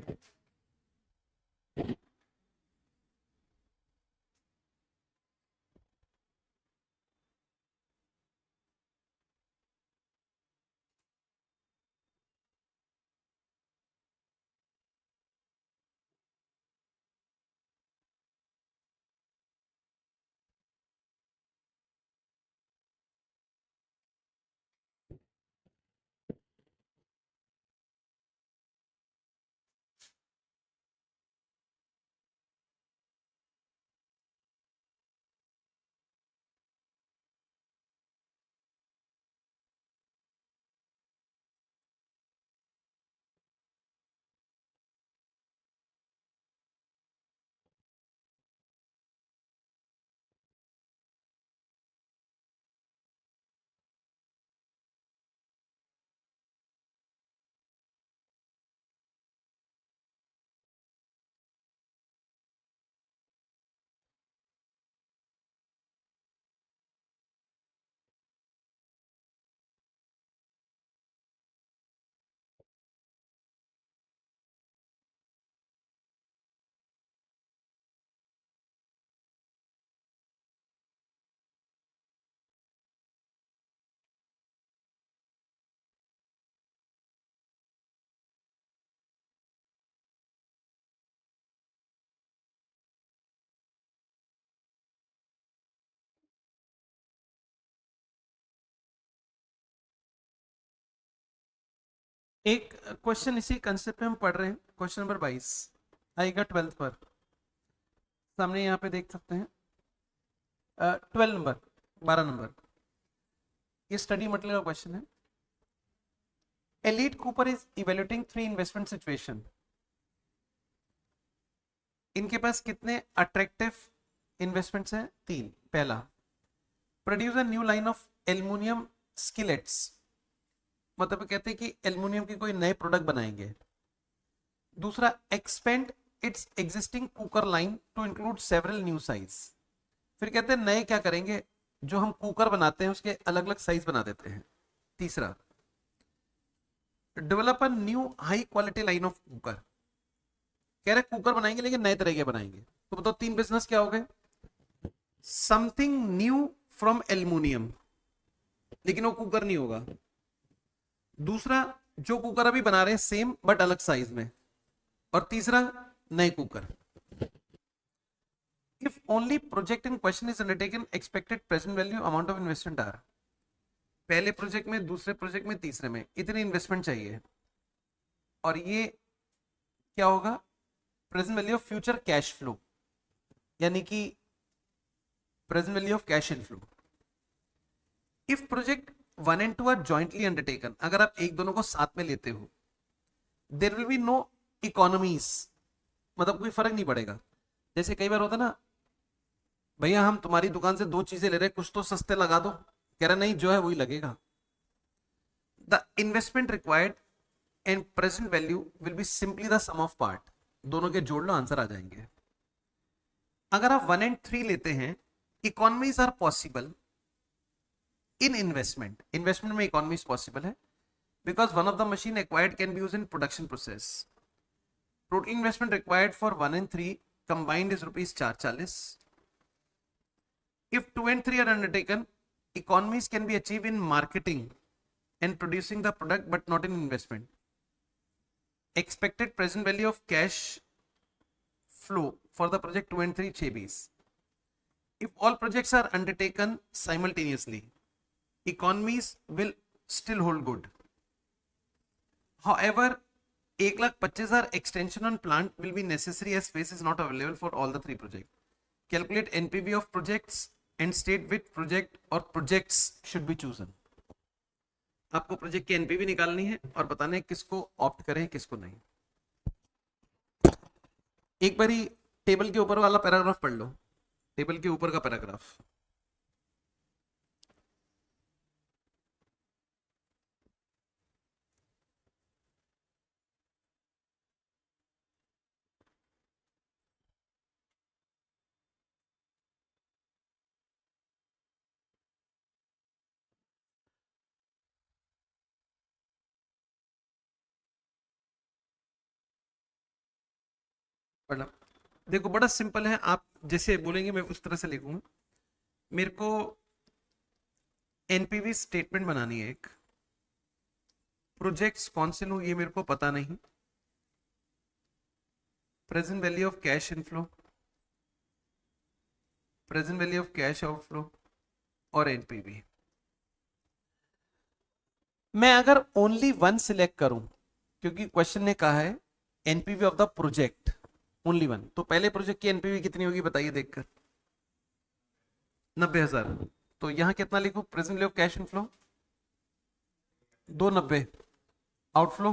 एक क्वेश्चन इसी कंसेप्ट पे हम पढ़ रहे हैं, क्वेश्चन नंबर 22 आएगा 12th पर, सामने यहाँ पे देख सकते हैं। 12 नंबर, 12 नंबर, ये स्टडी मटेरियल का क्वेश्चन है। Elite Cooper is evaluating 3 investment situation. इनके पास कितने अट्रैक्टिव इन्वेस्टमेंट्स हैं? 3। पहला, produce a new line of aluminium skillets, मतलब कहते हैं कि एल्युमिनियम की कोई नए प्रोडक्ट बनाएंगे। दूसरा, expand its existing cooker line to include several new size. फिर कहते हैं नए क्या करेंगे, जो हम कुकर बनाते हैं उसके अलग अलग साइज बना देते हैं। तीसरा, develop a new high quality line of cooker, कह रहे कुकर बनाएंगे लेकिन नए तरह के बनाएंगे। तो बताओ 3 बिजनेस क्या हो गए? समथिंग न्यू फ्रॉम एल्युमिनियम, लेकिन वो कुकर नहीं होगा। दूसरा, जो कुकर अभी बना रहे हैं सेम बट अलग साइज में। और तीसरा, नए cooker. If only project in question is undertaken, expected present value amount of investment are. पहले प्रोजेक्ट में, दूसरे प्रोजेक्ट में, तीसरे में इतनी इन्वेस्टमेंट चाहिए। और ये क्या होगा? Present value of future cash flow, यानी कि present value of cash inflow. If project 1 and 2 are jointly undertaken, अगर आप एक दोनों को साथ में लेते हो, there will be no economies, मतलब कोई फर्क नहीं पड़ेगा। जैसे कई बार होता ना, भैया हम तुम्हारी दुकान से 2 चीजें ले रहे हैं, कुछ तो सस्ते लगा दो, कह रहा नहीं जो है वही लगेगा। The investment required and present value will be simply the sum of part, दोनों के जोड़ लो आंसर आ जाएंगे। अगर आप 1 and 3 लेते हैं, economies are possible in investment, investment में इकोनॉमीज पॉसिबल है, because one of the machine acquired can be used in production process. Total investment required for 1 and 3 combined is rupees 440. If 2 and 3 are undertaken, economies can be achieved in marketing and producing the product, but not in investment. Expected present value of cash flow for the project 2 and 3 6 If all projects are undertaken simultaneously, economies will still hold good. However, 1,25,000 extension on plant will be necessary as space is not available for all the 3 projects. Calculate NPV of projects and state which project or projects should be chosen. आपको project की NPV निकालनी है और बताना है किसको opt करें किसको नहीं। एक बारी टेबल के ऊपर वाला पैराग्राफ पढ़ लो, टेबल के ऊपर का पैराग्राफ। पढ़ना, देखो बड़ा सिंपल है, आप जैसे बोलेंगे मैं उस तरह से लिखूंगा। मेरे को एनपीवी स्टेटमेंट बनानी है, एक प्रोजेक्ट्स कौन से लूं ये मेरे को पता नहीं। Present value of cash inflow, present value of cash outflow और एनपीवी। मैं अगर ओनली वन सिलेक्ट करूं, क्योंकि क्वेश्चन ने कहा है NPV of the project only one, तो पहले प्रोजेक्ट की एनपीवी कितनी होगी बताइए देखकर? 90,000। तो यहां कितना लिखूं? Present value of cash inflow 290, outflow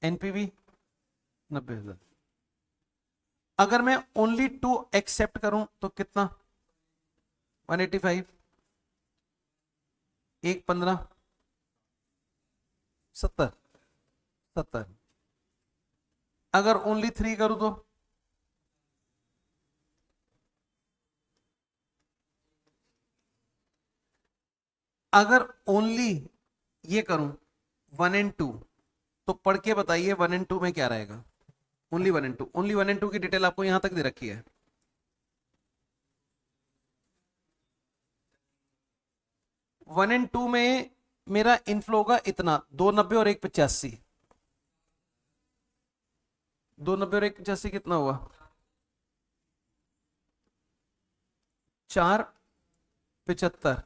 NPV 90,000। अगर मैं ओनली 2 एक्सेप्ट करूं तो कितना? 185, 115, 70। अगर ओनली 3 करूं तो अगर ओनली ये करूं 1 and 2, तो पढ़ के बताइए 1 and 2 में क्या रहेगा? ओनली 1 and 2, ओनली 1 and 2 की डिटेल आपको यहां तक दे रखी है। 1 and 2 में मेरा इनफ्लो होगा इतना, 290 और 185। 290 और 185 कितना हुआ? 475।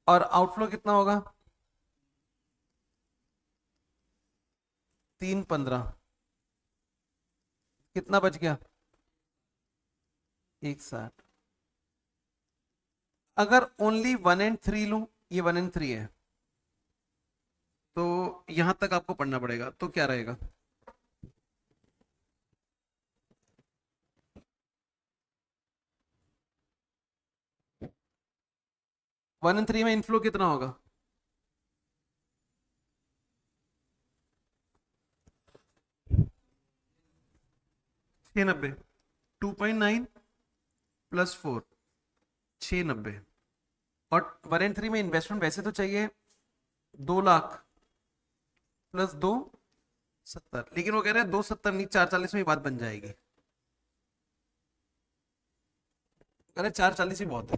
और आउटफ्लो कितना होगा? 315 कितना बच गया? 160। अगर ओनली 1 and 3 लूं, ये 1 and 3 है, तो यहां तक आपको पढ़ना पड़ेगा, तो क्या रहेगा? वन एंड थ्री में इनफ्लो कितना होगा? 690। 2.9 प्लस 4, 690। और 1 and 3 में इन्वेस्टमेंट वैसे तो चाहिए 2 लाख प्लस 270, लेकिन वो कह रहे हैं 270 नहीं, 440 में ही बात बन जाएगी। कह रहे 440 ही बहुत है,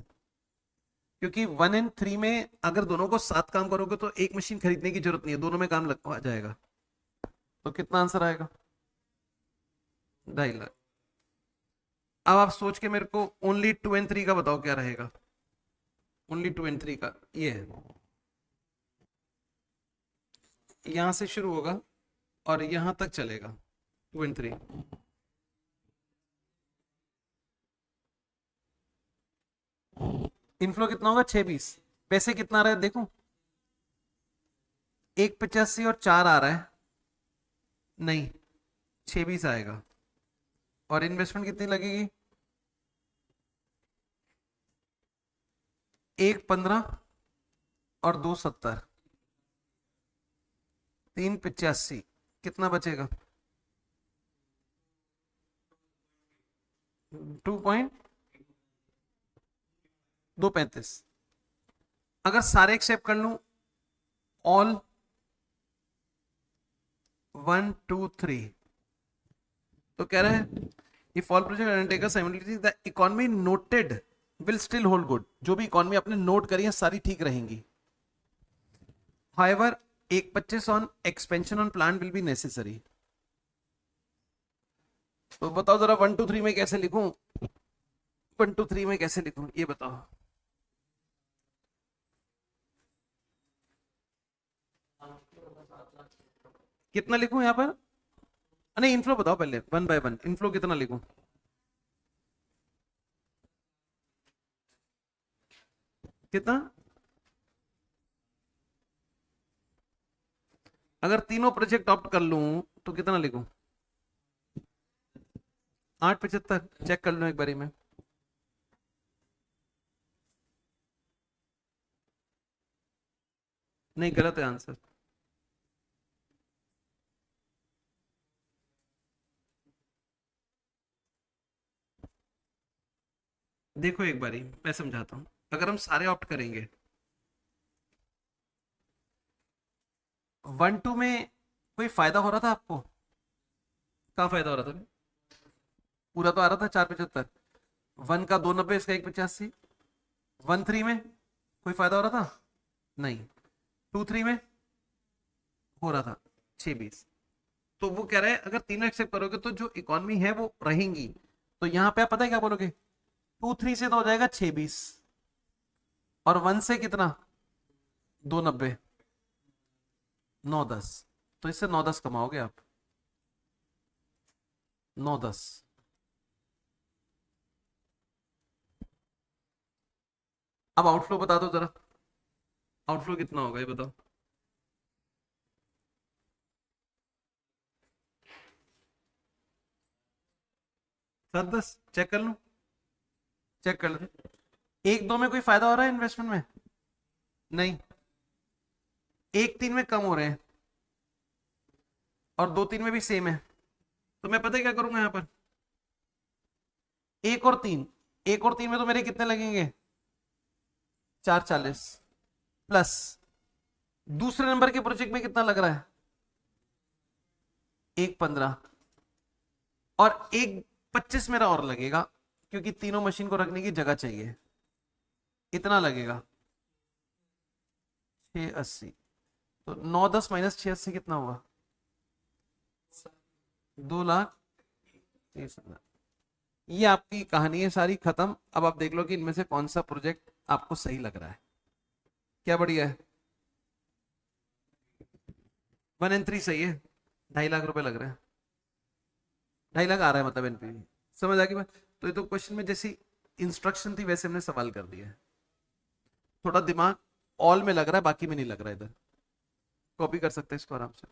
क्योंकि 1 and 3 में अगर दोनों को साथ काम करोगे तो एक मशीन खरीदने की जरूरत नहीं है, दोनों में काम लग आ जाएगा। तो कितना आंसर आएगा? 2.5 लाख। अब आप सोच के मेरे को ओनली 2 and 3 का बताओ क्या रहेगा? ओनली 2 and 3 का ये है, यहां से शुरू होगा और यहां तक चलेगा 2 and 3। इनफ्लो कितना होगा? 620। पैसे कितना आ रहा है देखो, 185 और 4 आ रहा है, नहीं 620 आएगा। और इन्वेस्टमेंट कितनी लगेगी? 115 और 270, 385। कितना बचेगा? 2.235। अगर सारे एक्सेप्ट कर लूं, ऑल 1 2 3, तो कह रहे हैं if all project undertaken simultaneously the economy noted will still hold good. जो भी इकोनॉमी आपने नोट करी है सारी ठीक रहेंगी। However 125 on expansion on plant will be necessary. तो बताओ जरा 1 2 3 में कैसे लिखूं? 1 2 3 में कैसे लिखूं ये बताओ। कितना लिखूं यहाँ पर? नहीं इनफ्लो बताओ पहले, 1 by 1 इनफ्लो कितना लिखूं? कितना? अगर तीनों प्रोजेक्ट ऑप्ट कर लूं तो कितना लिखूं? 875। चेक कर लो एक बारी में। नहीं गलत है आंसर। देखो एक बारी मैं समझाता हूं। अगर हम सारे ऑप्ट करेंगे, 1 2 में कोई फायदा हो रहा था आपको? कहाँ फायदा हो रहा था? पूरा तो आ रहा था 475। 1 का 290, इसका 185। 1 3 में कोई फायदा हो रहा था? नहीं। 2 3 में हो रहा था 620। तो वो कह रहा है अगर तीनों एक्सेप्ट करोगे तो जो इकोनॉमी है वो रहेंगी। तो यहाँ पे आप पता है क्या बोलोगे? 2 3 से तो हो जाएगा 620, और 1 से कितना? 290, 9 10। तो इससे 9 10 कमाओगे आप, 9 10। अब आउटफ्लो बता दो जरा, आउटफ्लो कितना होगा ये बताओ। 7 10। चेक कर लो, चेक कर लो। 1 2 में कोई फायदा हो रहा है इन्वेस्टमेंट में? नहीं। 1 3 में कम हो रहे हैं, और 2 3 में भी सेम है। तो मैं पता है क्या करूंगा यहाँ पर? 1 और 3, 1 और 3 में तो मेरे कितने लगेंगे? 440 प्लस दूसरे नंबर के प्रोजेक्ट में कितना लग रहा है? 1 15, और 1 25 मेरा और लगेगा, क्योंकि तीनों मशीन को रखने की जगह चाहिए। इतना लगेगा 680। तो 9 10 माइनस 680 कितना होगा? 2,30,000। ये आपकी कहानी है सारी खत्म। अब आप देख लो कि इनमें से कौन सा प्रोजेक्ट आपको सही लग रहा है। क्या बढ़िया है? 1 and 3 सही है। 2.5 लाख रुपए लग रहे हैं। 2.5 लाख आ रहा है मतलब एनपीवी। समझ आ गई बात? तो ये तो क्वेश्चन में जैसी इंस्ट्रक्शन थी वैसे हमने सवाल कर दिया है। थोड़ा दिमाग ऑल में लग रहा है, बाकी में नहीं लग रहा है। इधर कॉपी कर सकते हैं इसको आराम से।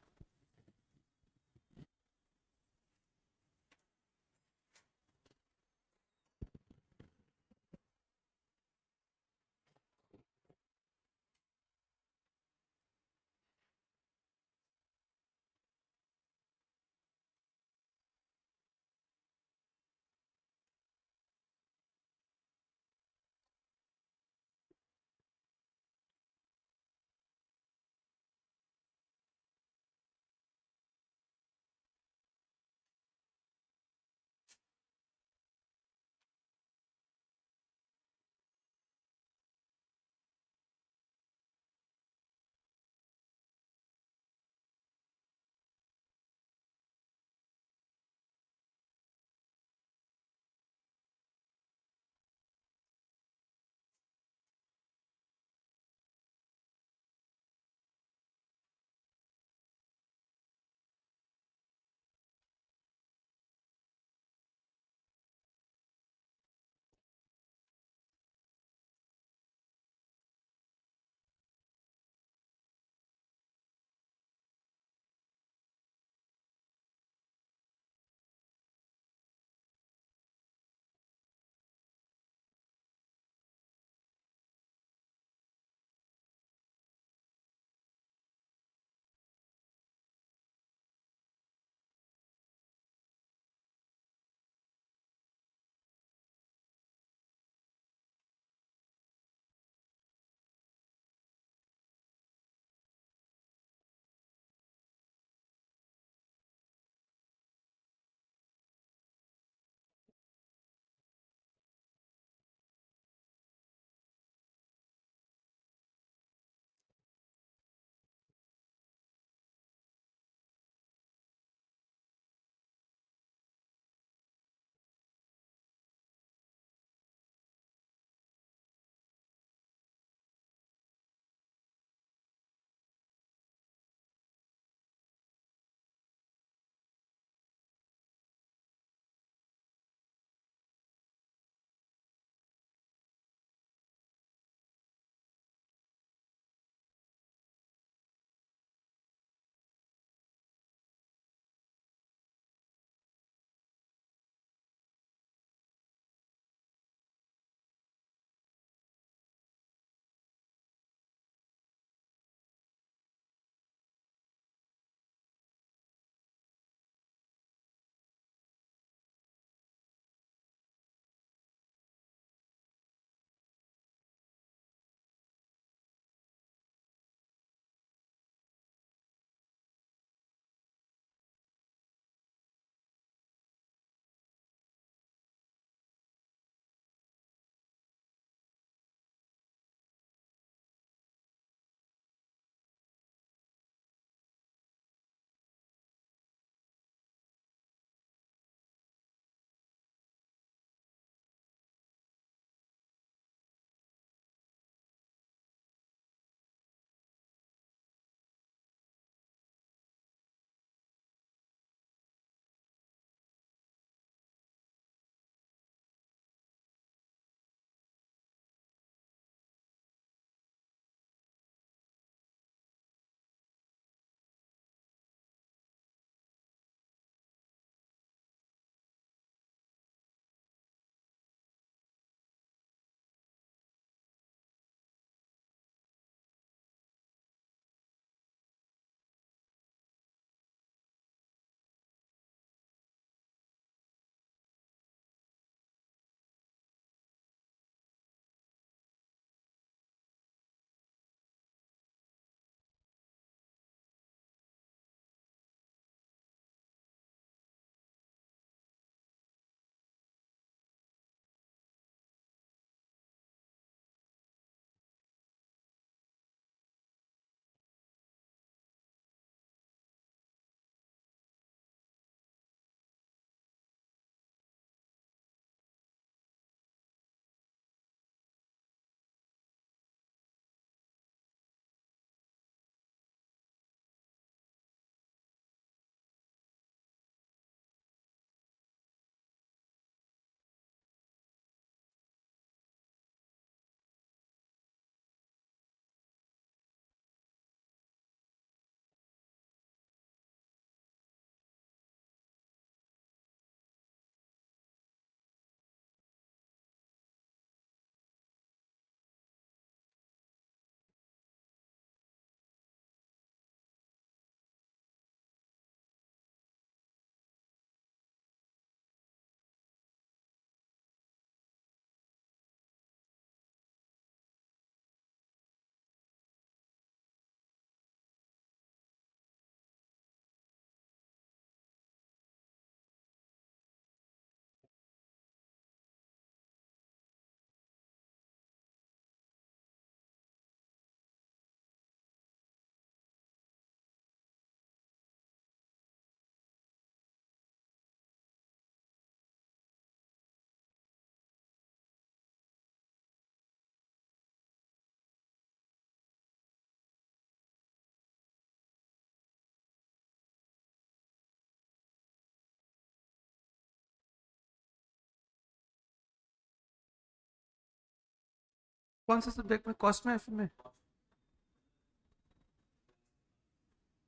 कौन से सब्जेक्ट में? कॉस्ट में, एफएम में?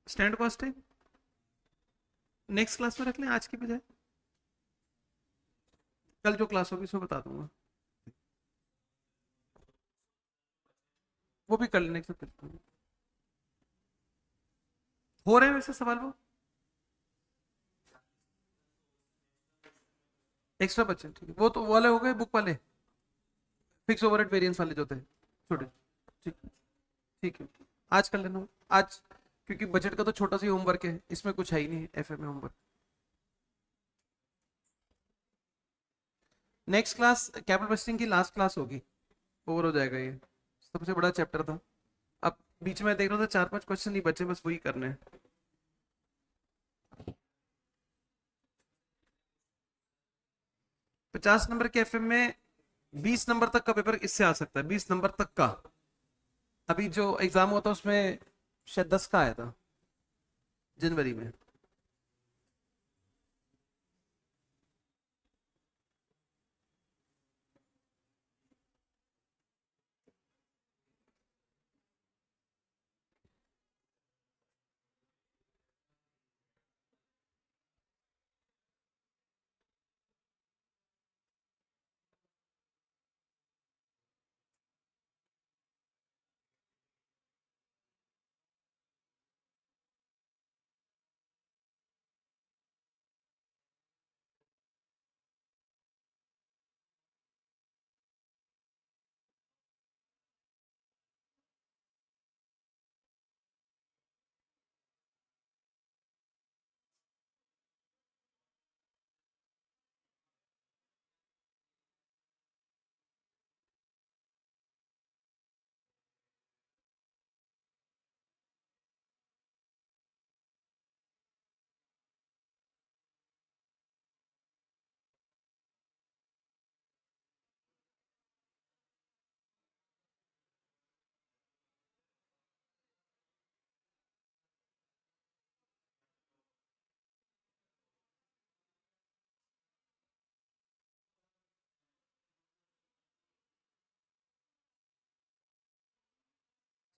स्टैंड कॉस्टिंग नेक्स्ट क्लास में रख लें आज की बजाय, कल जो क्लास होगी उसमें बता दूंगा, वो भी कर लेने से करते हैं। हो रहे हैं वैसे सवाल वो एक्स्ट्रा बच्चे, ठीक है, वो तो वाले हो गए बुक वाले, फिक्स ओवरहेड वेरिएंस वाले जो थे छोटे। ठीक, ठीक है, आज कर लेना आज, क्योंकि बजट का तो छोटा सा होमवर्क है, इसमें कुछ है ही नहीं एफए में homework. Next class capital budgeting की लास्ट क्लास होगी, ओवर हो जाएगा ये, सबसे बड़ा चैप्टर था। अब बीच में देख रहा था 4-5 क्वेश्चन नहीं बचे, बस वही करने हैं। पचास नंबर के एफएम में 20 नंबर तक का पेपर इससे आ सकता है, 20 नंबर तक का। अभी जो एग्जाम हुआ था उसमें शायद 10 का आया था जनवरी में।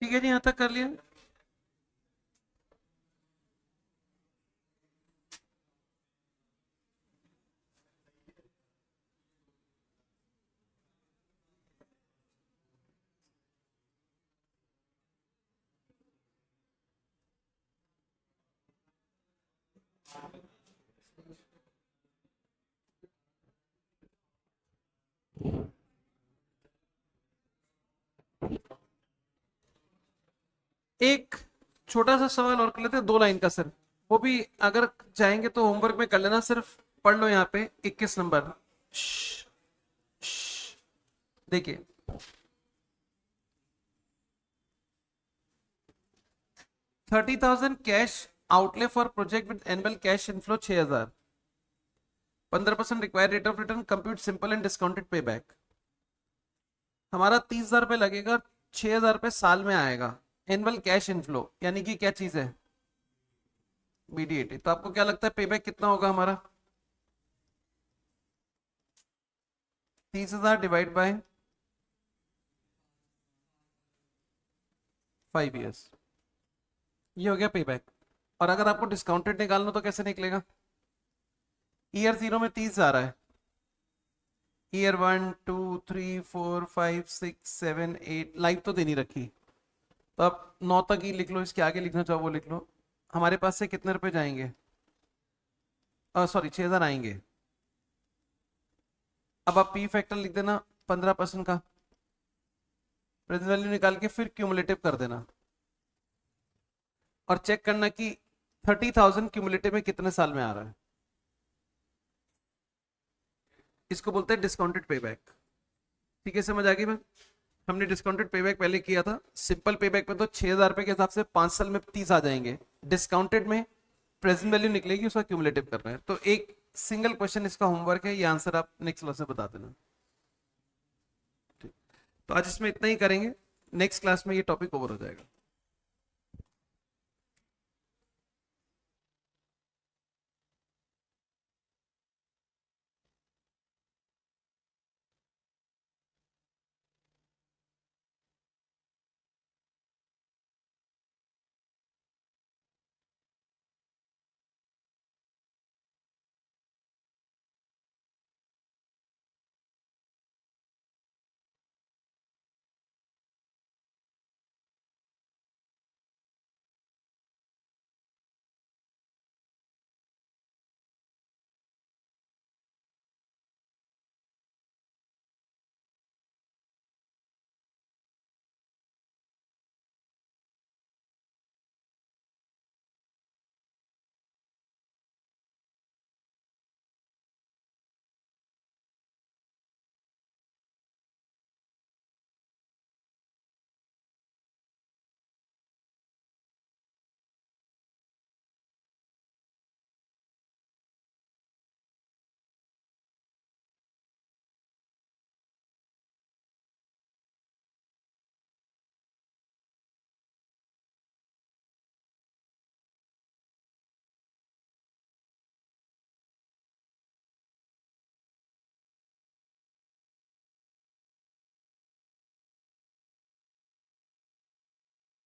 ठीक है जी, यहाँ तक कर लिया। एक छोटा सा सवाल और कर लेते हैं, 2 लाइन का सिर्फ, वो भी अगर चाहेंगे तो होमवर्क में कर लेना, सिर्फ पढ़ लो यहाँ पे 21 नंबर। देखिए 30,000 cash outlay for project with annual cash inflow 6,000, 15% required rate of return, compute simple and discounted pay back. हमारा 30,000 रुपये लगेगा, 6,000 रुपये साल में आएगा एनुअल कैश इनफ्लो, यानी कि क्या चीज है? बीडीएटी। तो आपको क्या लगता है पेबैक कितना होगा हमारा? 30,000 डिवाइड बाय 5 ईयर्स, ये हो गया पेबैक। और अगर आपको डिस्काउंटेड निकालना तो कैसे निकलेगा? ईयर 0 में 30 आ रहा है, ईयर 1 2 3 4 5 6 7 8, लाइफ तो देनी रखी, तो आप 9 तक ही लिख लो, इसके आगे लिखना चाहो वो लिख लो। हमारे पास से कितने रुपए जाएंगे? सॉरी 6,000 आएंगे। अब आप पी फैक्टर लिख देना 15% का, प्रेजेंट वैल्यू निकाल के फिर क्यूमुलेटिव कर देना, और चेक करना कि 30,000 क्यूमुलेटिव में कितने साल में आ रहा है। इसको बोलते हैं डिस्काउंटेड पेबैक। ठीक है, समझ आ गई बात? हमने डिस्काउंटेड पेबैक पहले किया था, सिंपल पेबैक में तो 6,000 रुपए के हिसाब से 5 साल में 30 आ जाएंगे, डिस्काउंटेड में प्रेजेंट वैल्यू निकलेगी, उसका क्यूमुलेटिव करना है। तो एक सिंगल क्वेश्चन इसका होमवर्क है, ये आंसर आप नेक्स्ट क्लास में बता देना। ठीक, तो आज इसमें इतना ही करेंगे, नेक्स्ट क्लास में ये टॉपिक ओवर हो जाएगा।